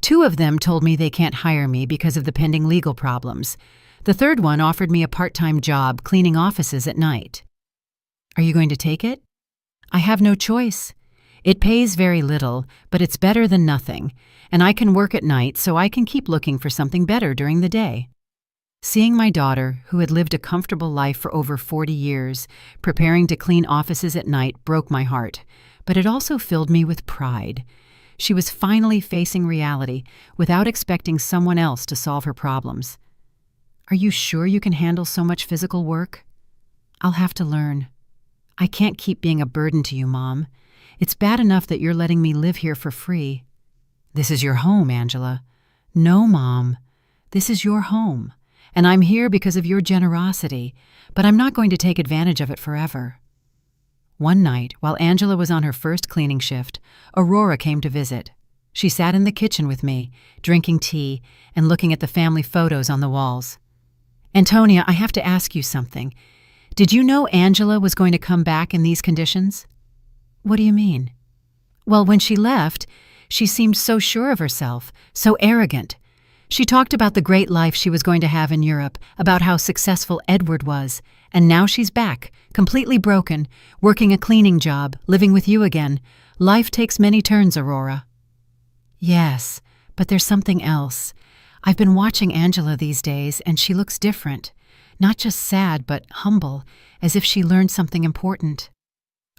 2 of them told me they can't hire me because of the pending legal problems. The third one offered me a part-time job cleaning offices at night. "Are you going to take it?" "I have no choice. It pays very little, but it's better than nothing, and I can work at night so I can keep looking for something better during the day." Seeing my daughter, who had lived a comfortable life for over 40 years, preparing to clean offices at night broke my heart, but it also filled me with pride. She was finally facing reality without expecting someone else to solve her problems. "Are you sure you can handle so much physical work?" "I'll have to learn. I can't keep being a burden to you, Mom. It's bad enough that you're letting me live here for free." "This is your home, Angela." "No, Mom. This is your home, and I'm here because of your generosity, but I'm not going to take advantage of it forever." One night, while Angela was on her first cleaning shift, Aurora came to visit. She sat in the kitchen with me, drinking tea and looking at the family photos on the walls. "Antonia, I have to ask you something. Did you know Angela was going to come back in these conditions?" "What do you mean?" "Well, when she left, she seemed so sure of herself, so arrogant. She talked about the great life she was going to have in Europe, about how successful Edward was, and now she's back, completely broken, working a cleaning job, living with you again. Life takes many turns, Aurora." "Yes, but there's something else. I've been watching Angela these days, and she looks different. Not just sad, but humble, as if she learned something important."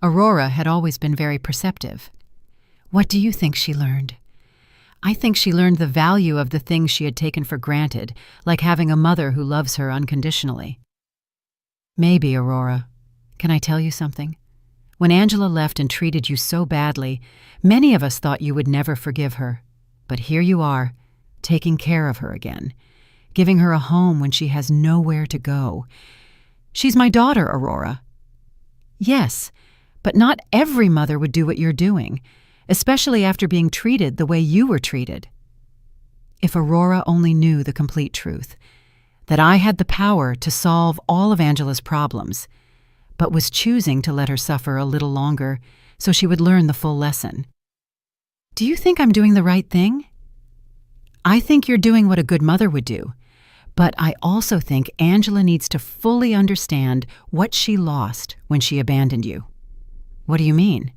Aurora had always been very perceptive. "What do you think she learned?" "I think she learned the value of the things she had taken for granted, like having a mother who loves her unconditionally." "Maybe, Aurora. Can I tell you something? When Angela left and treated you so badly, many of us thought you would never forgive her. But here you are, taking care of her again, giving her a home when she has nowhere to go. She's my daughter, Aurora." "Yes, but not every mother would do what you're doing, especially after being treated the way you were treated." If Aurora only knew the complete truth, that I had the power to solve all of Angela's problems, but was choosing to let her suffer a little longer so she would learn the full lesson. "Do you think I'm doing the right thing?" "I think you're doing what a good mother would do, But I also think Angela needs to fully understand what she lost when she abandoned you. What do you mean?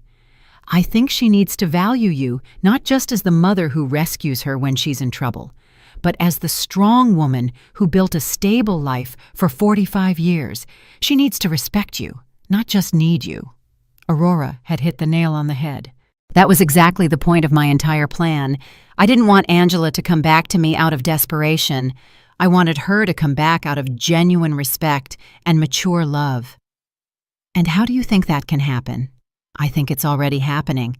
I think she needs to value you not just as the mother who rescues her when she's in trouble, but as the strong woman who built a stable life for 45 years. She needs to respect you, not just need you. Aurora had hit the nail on the head. That was exactly the point of my entire plan. I didn't want Angela to come back to me out of desperation. I wanted her to come back out of genuine respect and mature love. And how do you think that can happen? I think it's already happening.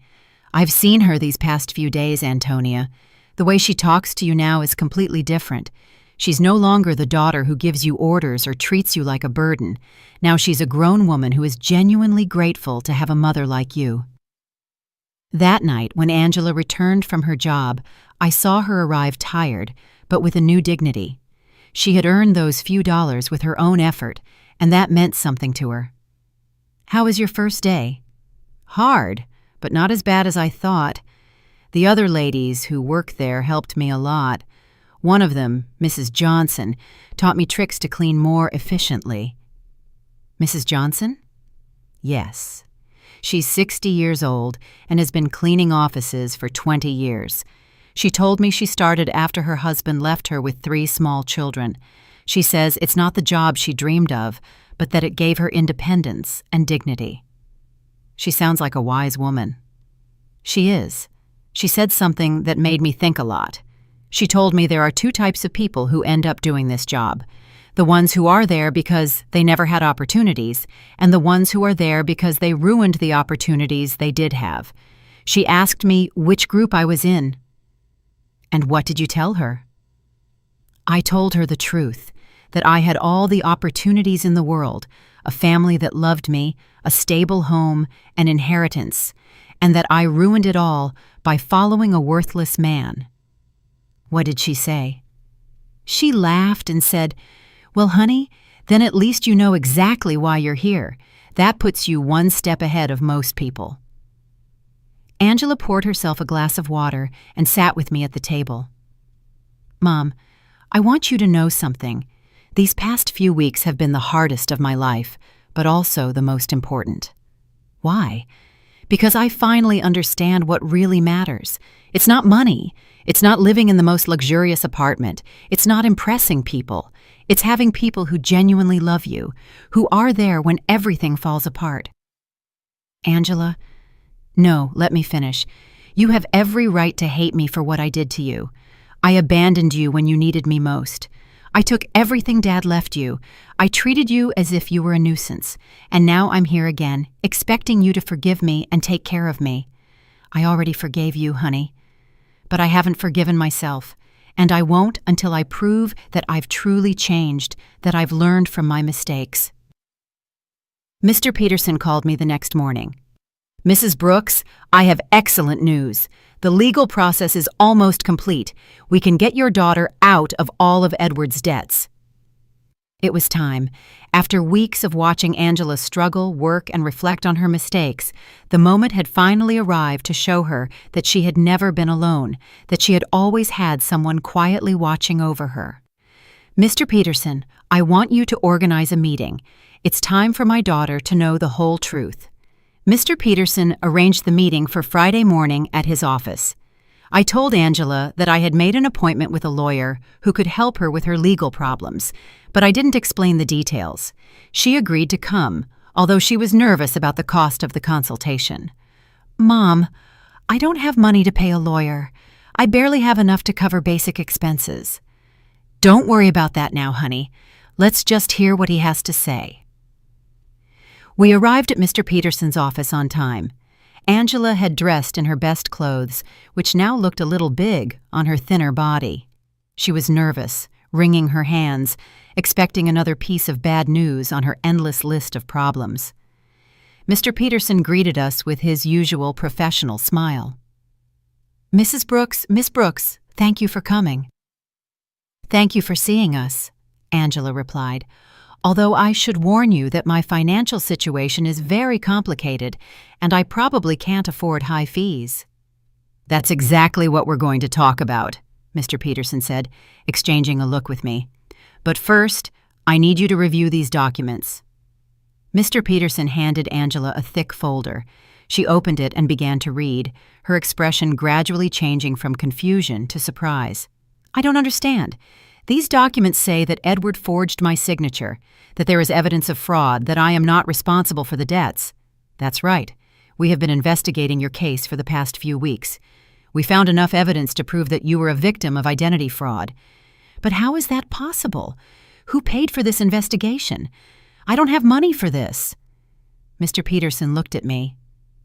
I've seen her these past few days, Antonia. The way she talks to you now is completely different. She's no longer the daughter who gives you orders or treats you like a burden. Now she's a grown woman who is genuinely grateful to have a mother like you. That night, when Angela returned from her job, I saw her arrive tired, but with a new dignity. She had earned those few dollars with her own effort, and that meant something to her. How was your first day? Hard, but not as bad as I thought. The other ladies who work there helped me a lot. One of them, Mrs. Johnson, taught me tricks to clean more efficiently. Mrs. Johnson? Yes. She's 60 years old and has been cleaning offices for 20 years. She told me she started after her husband left her with 3 small children. She says it's not the job she dreamed of, but that it gave her independence and dignity. She sounds like a wise woman. She is. She said something that made me think a lot. She told me there are 2 types of people who end up doing this job. The ones who are there because they never had opportunities, and the ones who are there because they ruined the opportunities they did have. She asked me which group I was in. And what did you tell her? I told her the truth, that I had all the opportunities in the world, a family that loved me, a stable home, an inheritance, and that I ruined it all by following a worthless man. What did she say? She laughed and said, "Well, honey, then at least you know exactly why you're here. That puts you 1 step ahead of most people." Angela poured herself a glass of water and sat with me at the table. "Mom, I want you to know something. These past few weeks have been the hardest of my life, but also the most important." "Why?" "Because I finally understand what really matters. It's not money. It's not living in the most luxurious apartment. It's not impressing people. It's having people who genuinely love you, who are there when everything falls apart." "Angela, no, let me finish. You have every right to hate me for what I did to you. I abandoned you when you needed me most. I took everything Dad left you. I treated you as if you were a nuisance. And now I'm here again, expecting you to forgive me and take care of me. I already forgave you, honey. But I haven't forgiven myself. And I won't until I prove that I've truly changed, that I've learned from my mistakes." Mr. Peterson called me the next morning. "Mrs. Brooks, I have excellent news. The legal process is almost complete. We can get your daughter out of all of Edward's debts." It was time. After weeks of watching Angela struggle, work, and reflect on her mistakes, the moment had finally arrived to show her that she had never been alone, that she had always had someone quietly watching over her. "Mr. Peterson, I want you to organize a meeting. It's time for my daughter to know the whole truth." Mr. Peterson arranged the meeting for Friday morning at his office. I told Angela that I had made an appointment with a lawyer who could help her with her legal problems, but I didn't explain the details. She agreed to come, although she was nervous about the cost of the consultation. "Mom, I don't have money to pay a lawyer. I barely have enough to cover basic expenses." "Don't worry about that now, honey. Let's just hear what he has to say." We arrived at Mr. Peterson's office on time. Angela had dressed in her best clothes, which now looked a little big on her thinner body. She was nervous, wringing her hands, expecting another piece of bad news on her endless list of problems. Mr. Peterson greeted us with his usual professional smile. "Mrs. Brooks, Miss Brooks, thank you for coming." "Thank you for seeing us," Angela replied. "Although I should warn you that my financial situation is very complicated, and I probably can't afford high fees." "That's exactly what we're going to talk about," Mr. Peterson said, exchanging a look with me. But first, I need you to review these documents." Mr. Peterson handed Angela a thick folder. She opened it and began to read, her expression gradually changing from confusion to surprise. "I don't understand. These documents say that Edward forged my signature, that there is evidence of fraud, that I am not responsible for the debts." "That's right. We have been investigating your case for the past few weeks. We found enough evidence to prove that you were a victim of identity fraud." "But how is that possible? Who paid for this investigation? I don't have money for this." Mr. Peterson looked at me.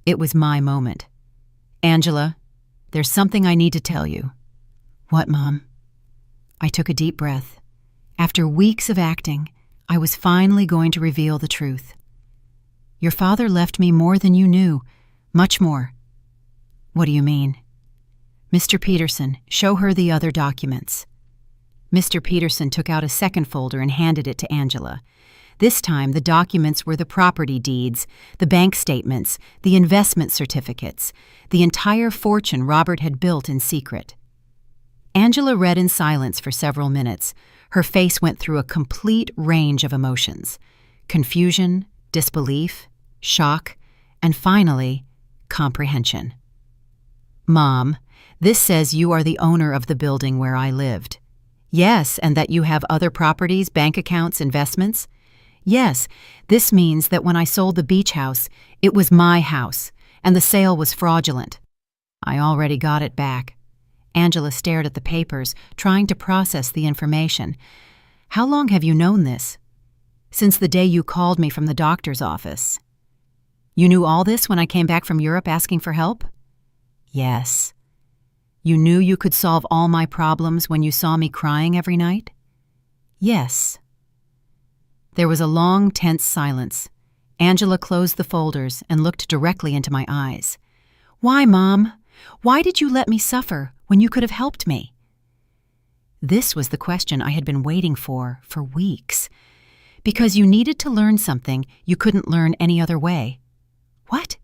It was my moment. "Angela, there's something I need to tell you." "What, Mom?" I took a deep breath. After weeks of acting, I was finally going to reveal the truth. "Your father left me more than you knew, much more." "What do you mean?" "Mr. Peterson, show her the other documents." Mr. Peterson took out a second folder and handed it to Angela. This time, the documents were the property deeds, the bank statements, the investment certificates, the entire fortune Robert had built in secret. Angela read in silence for several minutes. Her face went through a complete range of emotions: confusion, disbelief, shock, and finally, comprehension. "Mom, this says you are the owner of the building where I lived." "Yes, and that you have other properties, bank accounts, investments?" "Yes, this means that when I sold the beach house, it was my house, and the sale was fraudulent." "I already got it back." Angela stared at the papers, trying to process the information. "How long have you known this?" "Since the day you called me from the doctor's office." "You knew all this when I came back from Europe asking for help?" "Yes." "You knew you could solve all my problems when you saw me crying every night?" "Yes." There was a long, tense silence. Angela closed the folders and looked directly into my eyes. "Why, Mom? Why did you let me suffer when you could have helped me?" This was the question I had been waiting for weeks. "Because you needed to learn something you couldn't learn any other way." "What?"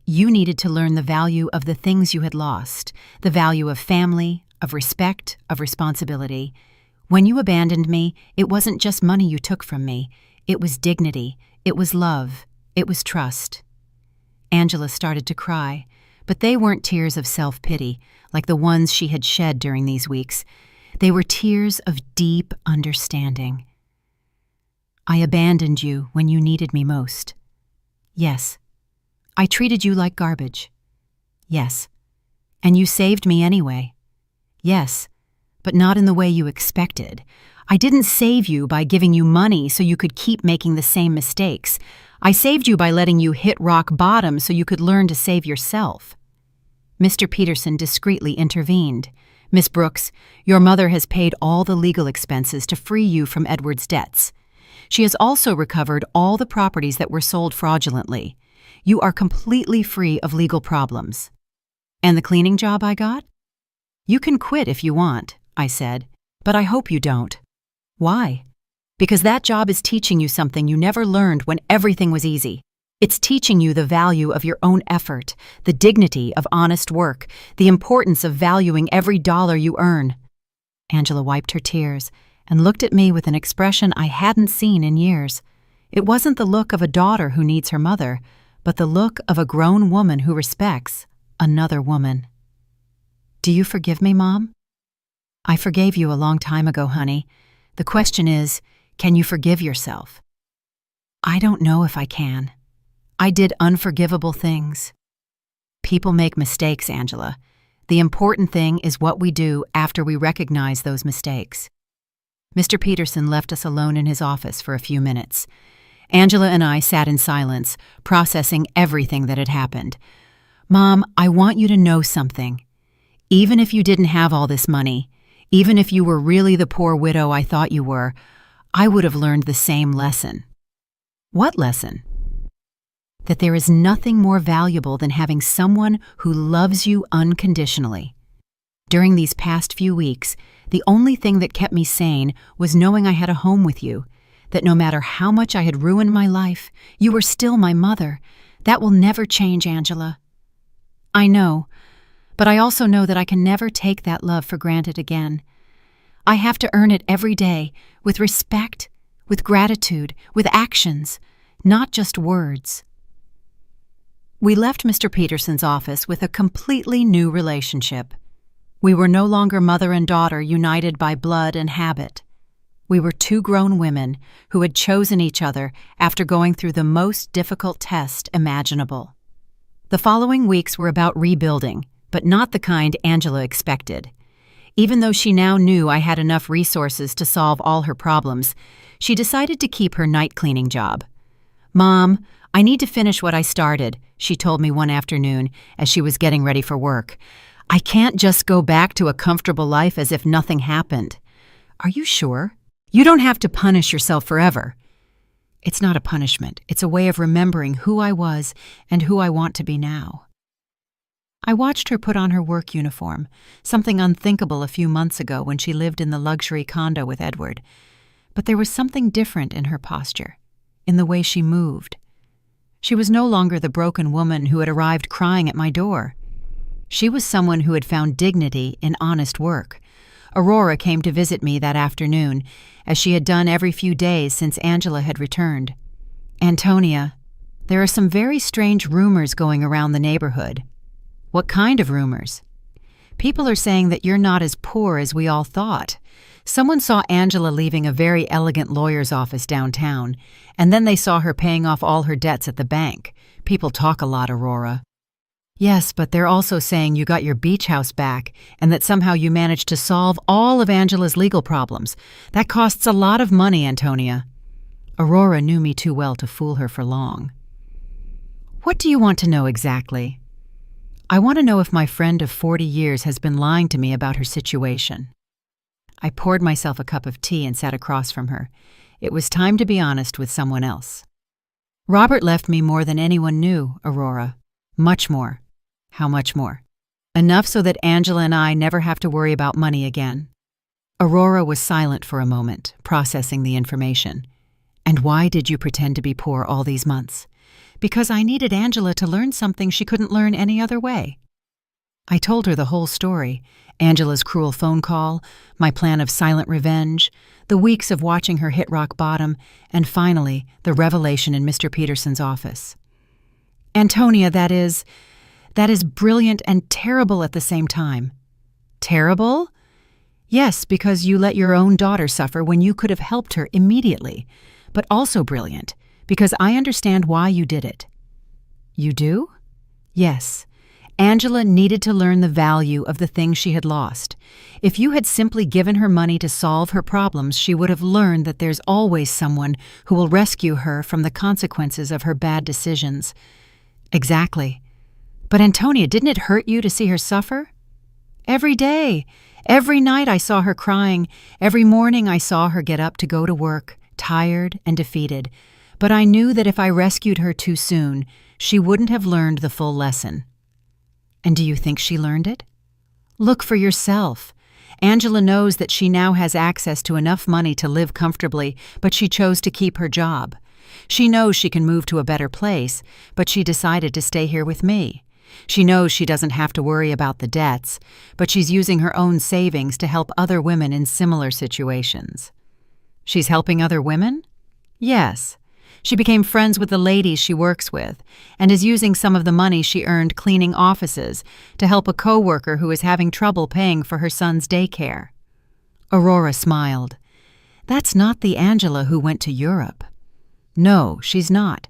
"You needed to learn the value of the things you had lost, the value of family, of respect, of responsibility. When you abandoned me, it wasn't just money you took from me. It was dignity, it was love, it was trust." Angela started to cry, but they weren't tears of self-pity, like the ones she had shed during these weeks. They were tears of deep understanding. "I abandoned you when you needed me most." "Yes." "I treated you like garbage." "Yes." "And you saved me anyway." "Yes, but not in the way you expected. I didn't save you by giving you money so you could keep making the same mistakes. I saved you by letting you hit rock bottom so you could learn to save yourself." Mr. Peterson discreetly intervened. "Miss Brooks, your mother has paid all the legal expenses to free you from Edward's debts. She has also recovered all the properties that were sold fraudulently. You are completely free of legal problems." "And the cleaning job I got?" "You can quit if you want," I said, "but I hope you don't." "Why?" "Because that job is teaching you something you never learned when everything was easy. It's teaching you the value of your own effort, the dignity of honest work, the importance of valuing every dollar you earn." Angela wiped her tears and looked at me with an expression I hadn't seen in years. It wasn't the look of a daughter who needs her mother, but the look of a grown woman who respects another woman. "Do you forgive me, Mom?" "I forgave you a long time ago, honey. The question is, can you forgive yourself?" "I don't know if I can. I did unforgivable things." "People make mistakes, Angela. The important thing is what we do after we recognize those mistakes." Mr. Peterson left us alone in his office for a few minutes. Angela and I sat in silence, processing everything that had happened. "Mom, I want you to know something. Even if you didn't have all this money, even if you were really the poor widow I thought you were, I would have learned the same lesson." "What lesson?" "That there is nothing more valuable than having someone who loves you unconditionally. During these past few weeks, the only thing that kept me sane was knowing I had a home with you, that no matter how much I had ruined my life, you were still my mother. That will never change, Angela." "I know, but I also know that I can never take that love for granted again. I have to earn it every day, with respect, with gratitude, with actions, not just words. We left Mr. Peterson's office with a completely new relationship. We were no longer mother and daughter united by blood and habit. We were two grown women who had chosen each other after going through the most difficult test imaginable. The following weeks were about rebuilding, but not the kind Angela expected. Even though she now knew I had enough resources to solve all her problems, she decided to keep her night cleaning job. "Mom, I need to finish what I started," she told me one afternoon as she was getting ready for work. "I can't just go back to a comfortable life as if nothing happened." "Are you sure? You don't have to punish yourself forever." "It's not a punishment. It's a way of remembering who I was and who I want to be now." I watched her put on her work uniform, something unthinkable a few months ago when she lived in the luxury condo with Edward. But there was something different in her posture, in the way she moved. She was no longer the broken woman who had arrived crying at my door. She was someone who had found dignity in honest work. Aurora came to visit me that afternoon, as she had done every few days since Angela had returned. "Antonia, there are some very strange rumors going around the neighborhood." "What kind of rumors?" "People are saying that you're not as poor as we all thought. Someone saw Angela leaving a very elegant lawyer's office downtown, and then they saw her paying off all her debts at the bank. People talk a lot, Aurora." "Yes, but they're also saying you got your beach house back and that somehow you managed to solve all of Angela's legal problems. That costs a lot of money, Antonia." Aurora knew me too well to fool her for long. "What do you want to know exactly?" "I want to know if my friend of 40 years has been lying to me about her situation." I poured myself a cup of tea and sat across from her. It was time to be honest with someone else. "Robert left me more than anyone knew, Aurora. Much more." "How much more?" "Enough so that Angela and I never have to worry about money again." Aurora was silent for a moment, processing the information. "And why did you pretend to be poor all these months?" "Because I needed Angela to learn something she couldn't learn any other way." I told her the whole story: Angela's cruel phone call, my plan of silent revenge, the weeks of watching her hit rock bottom, and finally, the revelation in Mr. Peterson's office. "Antonia, that is brilliant and terrible at the same time." "Terrible?" "Yes, because you let your own daughter suffer when you could have helped her immediately. But also brilliant, because I understand why you did it." "You do?" "Yes. Angela needed to learn the value of the things she had lost. If you had simply given her money to solve her problems, she would have learned that there's always someone who will rescue her from the consequences of her bad decisions." "Exactly. But Antonia, didn't it hurt you to see her suffer?" "Every day. Every night I saw her crying. Every morning I saw her get up to go to work, tired and defeated. But I knew that if I rescued her too soon, she wouldn't have learned the full lesson." "And do you think she learned it?" "Look for yourself. Angela knows that she now has access to enough money to live comfortably, but she chose to keep her job. She knows she can move to a better place, but she decided to stay here with me. She knows she doesn't have to worry about the debts, but she's using her own savings to help other women in similar situations." "She's helping other women?" "Yes. She became friends with the ladies she works with, and is using some of the money she earned cleaning offices to help a coworker who is having trouble paying for her son's daycare." Aurora smiled. "That's not the Angela who went to Europe." "No, she's not.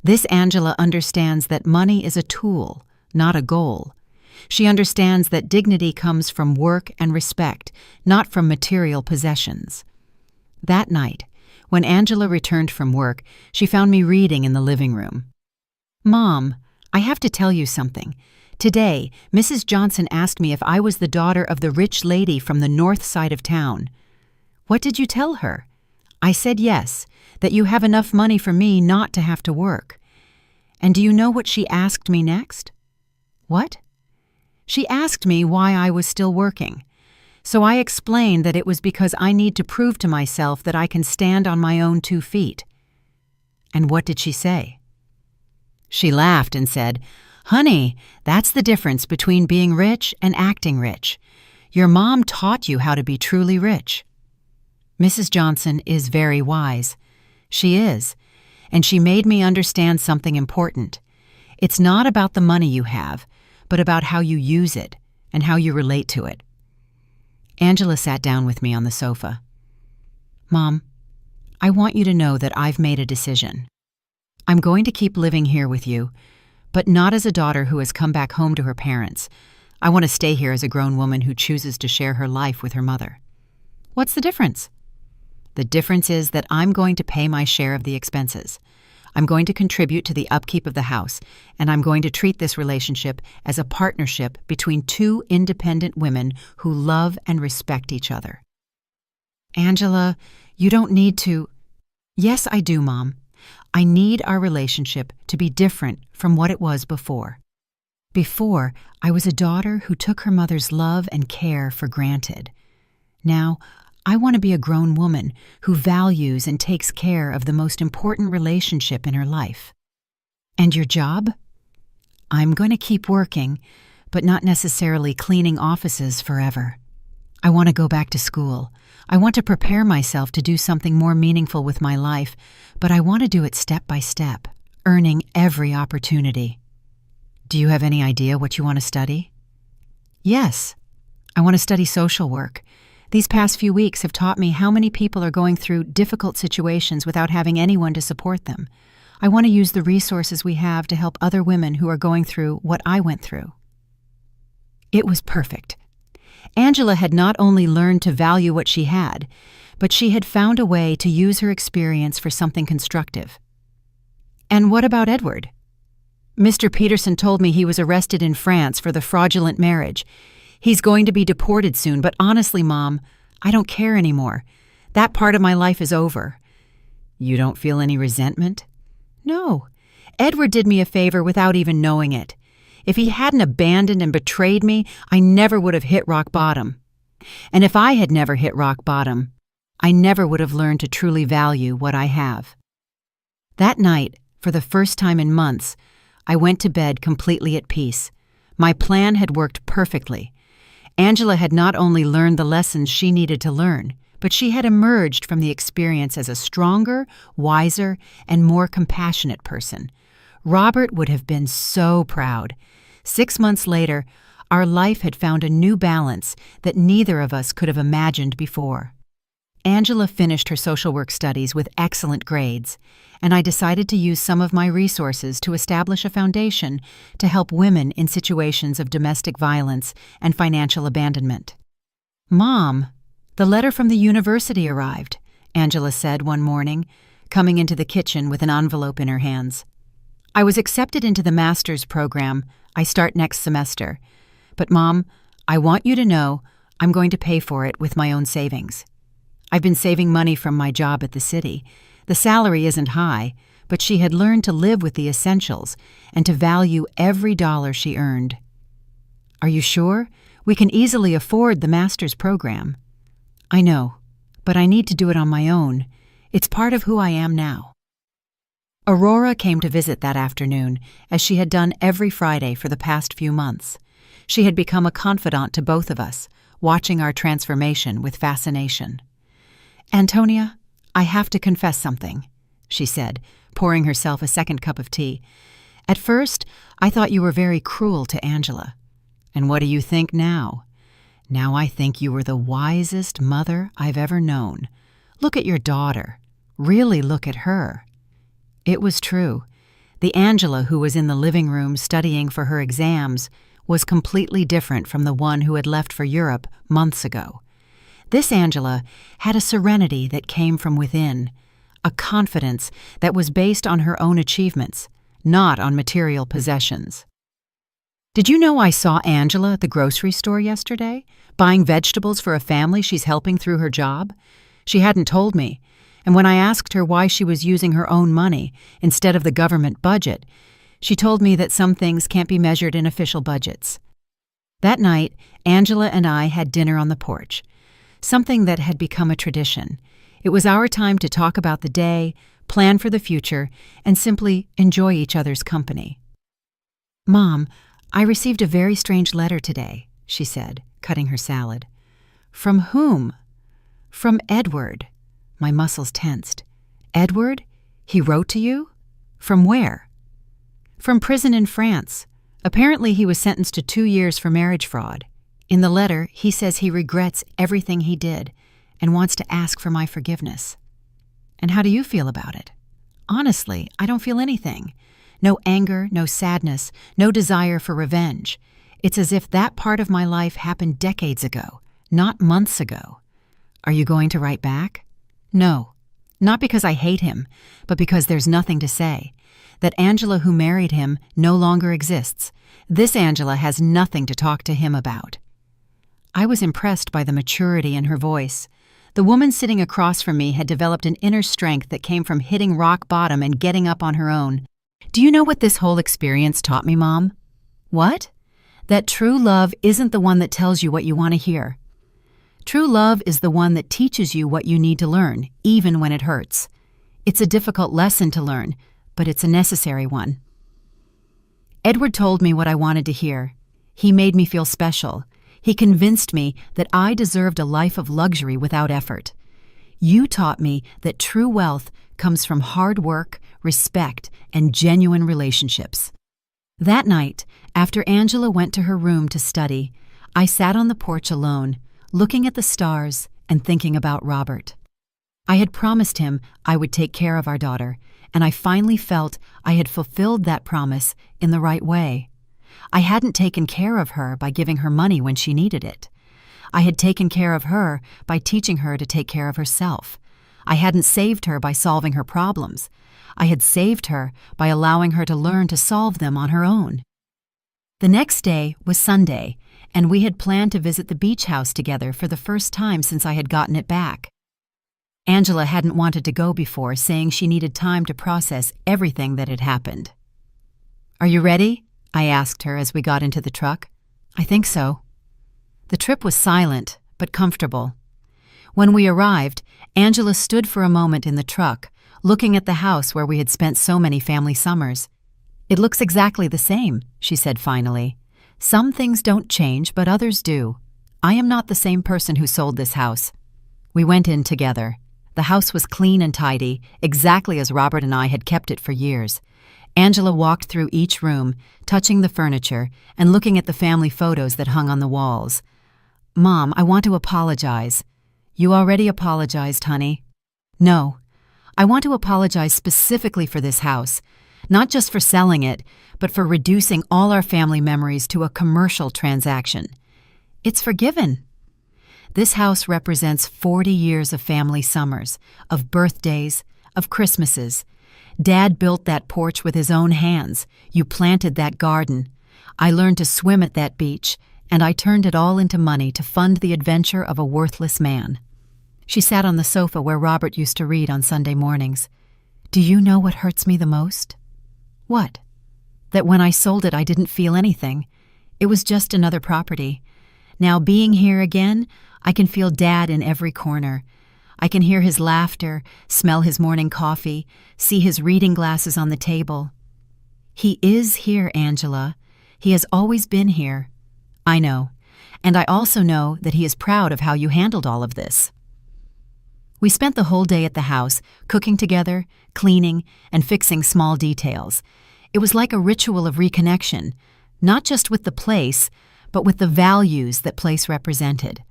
This Angela understands that money is a tool, not a goal. She understands that dignity comes from work and respect, not from material possessions." That night, when Angela returned from work, she found me reading in the living room. "Mom, I have to tell you something. Today, Mrs. Johnson asked me if I was the daughter of the rich lady from the north side of town." "What did you tell her?" "I said yes, that you have enough money for me not to have to work." "And do you know what she asked me next?" "What?" "She asked me why I was still working. So I explained that it was because I need to prove to myself that I can stand on my own 2 feet. "And what did she say?" She laughed and said, "Honey, that's the difference between being rich and acting rich. Your mom taught you how to be truly rich. Mrs. Johnson is very wise. She is, and she made me understand something important. It's not about the money you have, but about how you use it and how you relate to it. Angela sat down with me on the sofa. Mom, I want you to know that I've made a decision. I'm going to keep living here with you, but not as a daughter who has come back home to her parents. I want to stay here as a grown woman who chooses to share her life with her mother. What's the difference? The difference is that I'm going to pay my share of the expenses. I'm going to contribute to the upkeep of the house, and I'm going to treat this relationship as a partnership between two independent women who love and respect each other. Angela, you don't need to. Yes, I do, Mom. I need our relationship to be different from what it was before. Before, I was a daughter who took her mother's love and care for granted. Now, I want to be a grown woman who values and takes care of the most important relationship in her life. And your job? I'm going to keep working, but not necessarily cleaning offices forever. I want to go back to school. I want to prepare myself to do something more meaningful with my life, but I want to do it step by step, earning every opportunity. Do you have any idea what you want to study? Yes, I want to study social work. These past few weeks have taught me how many people are going through difficult situations without having anyone to support them. I want to use the resources we have to help other women who are going through what I went through. It was perfect. Angela had not only learned to value what she had, but she had found a way to use her experience for something constructive. And what about Edward? Mr. Peterson told me he was arrested in France for the fraudulent marriage. He's going to be deported soon, but honestly, Mom, I don't care anymore. That part of my life is over. You don't feel any resentment? No. Edward did me a favor without even knowing it. If he hadn't abandoned and betrayed me, I never would have hit rock bottom. And if I had never hit rock bottom, I never would have learned to truly value what I have. That night, for the first time in months, I went to bed completely at peace. My plan had worked perfectly. Angela had not only learned the lessons she needed to learn, but she had emerged from the experience as a stronger, wiser, and more compassionate person. Robert would have been so proud. 6 months later, our life had found a new balance that neither of us could have imagined before. Angela finished her social work studies with excellent grades, and I decided to use some of my resources to establish a foundation to help women in situations of domestic violence and financial abandonment. Mom, the letter from the university arrived, Angela said one morning, coming into the kitchen with an envelope in her hands. I was accepted into the master's program. I start next semester. But Mom, I want you to know I'm going to pay for it with my own savings. I've been saving money from my job at the city. The salary isn't high, but she had learned to live with the essentials and to value every dollar she earned. Are you sure? We can easily afford the master's program. I know, but I need to do it on my own. It's part of who I am now. Aurora came to visit that afternoon, as she had done every Friday for the past few months. She had become a confidant to both of us, watching our transformation with fascination. Antonia, I have to confess something, she said, pouring herself a second cup of tea. At first, I thought you were very cruel to Angela. And what do you think now? Now I think you were the wisest mother I've ever known. Look at your daughter. Really look at her. It was true. The Angela who was in the living room studying for her exams was completely different from the one who had left for Europe months ago. This Angela had a serenity that came from within, a confidence that was based on her own achievements, not on material possessions. Did you know I saw Angela at the grocery store yesterday, buying vegetables for a family she's helping through her job? She hadn't told me, and when I asked her why she was using her own money instead of the government budget, she told me that some things can't be measured in official budgets. That night, Angela and I had dinner on the porch, something that had become a tradition. It was our time to talk about the day, plan for the future, and simply enjoy each other's company. Mom, I received a very strange letter today, she said, cutting her salad. From whom? From Edward. My muscles tensed. Edward? He wrote to you? From where? From prison in France. Apparently he was sentenced to 2 years for marriage fraud. In the letter, he says he regrets everything he did and wants to ask for my forgiveness. And how do you feel about it? Honestly, I don't feel anything. No anger, no sadness, no desire for revenge. It's as if that part of my life happened decades ago, not months ago. Are you going to write back? No. Not because I hate him, but because there's nothing to say. That Angela who married him no longer exists. This Angela has nothing to talk to him about. I was impressed by the maturity in her voice. The woman sitting across from me had developed an inner strength that came from hitting rock bottom and getting up on her own. Do you know what this whole experience taught me, Mom? What? That true love isn't the one that tells you what you want to hear. True love is the one that teaches you what you need to learn, even when it hurts. It's a difficult lesson to learn, but it's a necessary one. Edward told me what I wanted to hear. He made me feel special. He convinced me that I deserved a life of luxury without effort. You taught me that true wealth comes from hard work, respect, and genuine relationships. That night, after Angela went to her room to study, I sat on the porch alone, looking at the stars and thinking about Robert. I had promised him I would take care of our daughter, and I finally felt I had fulfilled that promise in the right way. I hadn't taken care of her by giving her money when she needed it. I had taken care of her by teaching her to take care of herself. I hadn't saved her by solving her problems. I had saved her by allowing her to learn to solve them on her own. The next day was Sunday, and we had planned to visit the beach house together for the first time since I had gotten it back. Angela hadn't wanted to go before, saying she needed time to process everything that had happened. "Are you ready?" I asked her as we got into the truck. "I think so." The trip was silent, but comfortable. When we arrived, Angela stood for a moment in the truck, looking at the house where we had spent so many family summers. "It looks exactly the same," she said finally. "Some things don't change, but others do. I am not the same person who sold this house." We went in together. The house was clean and tidy, exactly as Robert and I had kept it for years. Angela walked through each room, touching the furniture and looking at the family photos that hung on the walls. "Mom, I want to apologize." "You already apologized, honey." "No. I want to apologize specifically for this house, not just for selling it, but for reducing all our family memories to a commercial transaction. It's forgiven. This house represents 40 years of family summers, of birthdays, of Christmases. Dad built that porch with his own hands. You planted that garden. I learned to swim at that beach, and I turned it all into money to fund the adventure of a worthless man." She sat on the sofa where Robert used to read on Sunday mornings. "Do you know what hurts me the most?" "What?" "That when I sold it, I didn't feel anything. It was just another property. Now, being here again, I can feel Dad in every corner. I can hear his laughter, smell his morning coffee, see his reading glasses on the table. He is here, Angela. He has always been here. I know. And I also know that he is proud of how you handled all of this." We spent the whole day at the house, cooking together, cleaning, and fixing small details. It was like a ritual of reconnection, not just with the place, but with the values that place represented.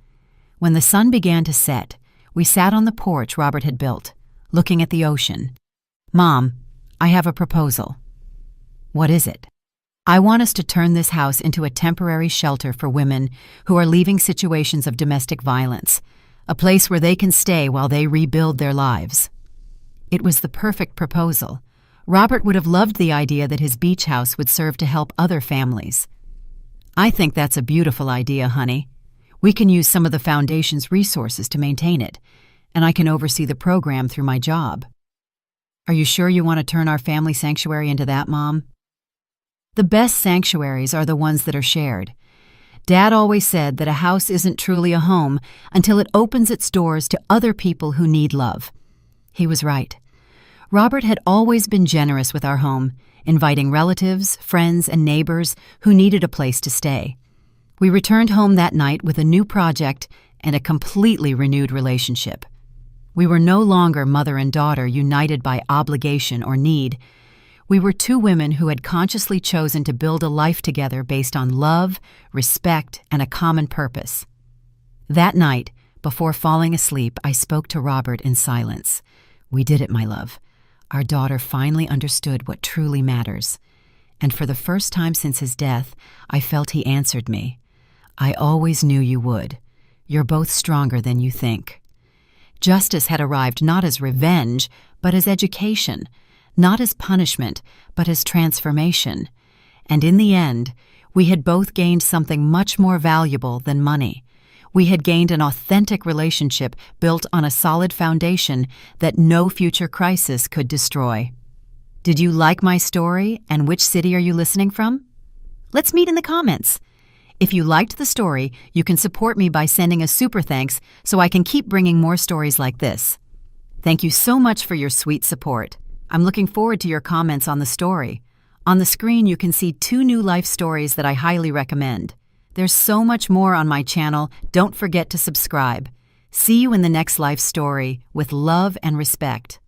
When the sun began to set, we sat on the porch Robert had built, looking at the ocean. "Mom, I have a proposal." "What is it?" "I want us to turn this house into a temporary shelter for women who are leaving situations of domestic violence, a place where they can stay while they rebuild their lives." It was the perfect proposal. Robert would have loved the idea that his beach house would serve to help other families. "I think that's a beautiful idea, honey. We can use some of the foundation's resources to maintain it, and I can oversee the program through my job." "Are you sure you want to turn our family sanctuary into that, Mom?" "The best sanctuaries are the ones that are shared. Dad always said that a house isn't truly a home until it opens its doors to other people who need love." He was right. Robert had always been generous with our home, inviting relatives, friends, and neighbors who needed a place to stay. We returned home that night with a new project and a completely renewed relationship. We were no longer mother and daughter united by obligation or need. We were two women who had consciously chosen to build a life together based on love, respect, and a common purpose. That night, before falling asleep, I spoke to Robert in silence. We did it, my love. Our daughter finally understood what truly matters. And for the first time since his death, I felt he answered me. I always knew you would. You're both stronger than you think. Justice had arrived not as revenge, but as education, not as punishment, but as transformation. And in the end, we had both gained something much more valuable than money. We had gained an authentic relationship built on a solid foundation that no future crisis could destroy. Did you like my story, and which city are you listening from? Let's meet in the comments. If you liked the story, you can support me by sending a super thanks so I can keep bringing more stories like this. Thank you so much for your sweet support. I'm looking forward to your comments on the story. On the screen, you can see 2 new life stories that I highly recommend. There's so much more on my channel. Don't forget to subscribe. See you in the next life story with love and respect.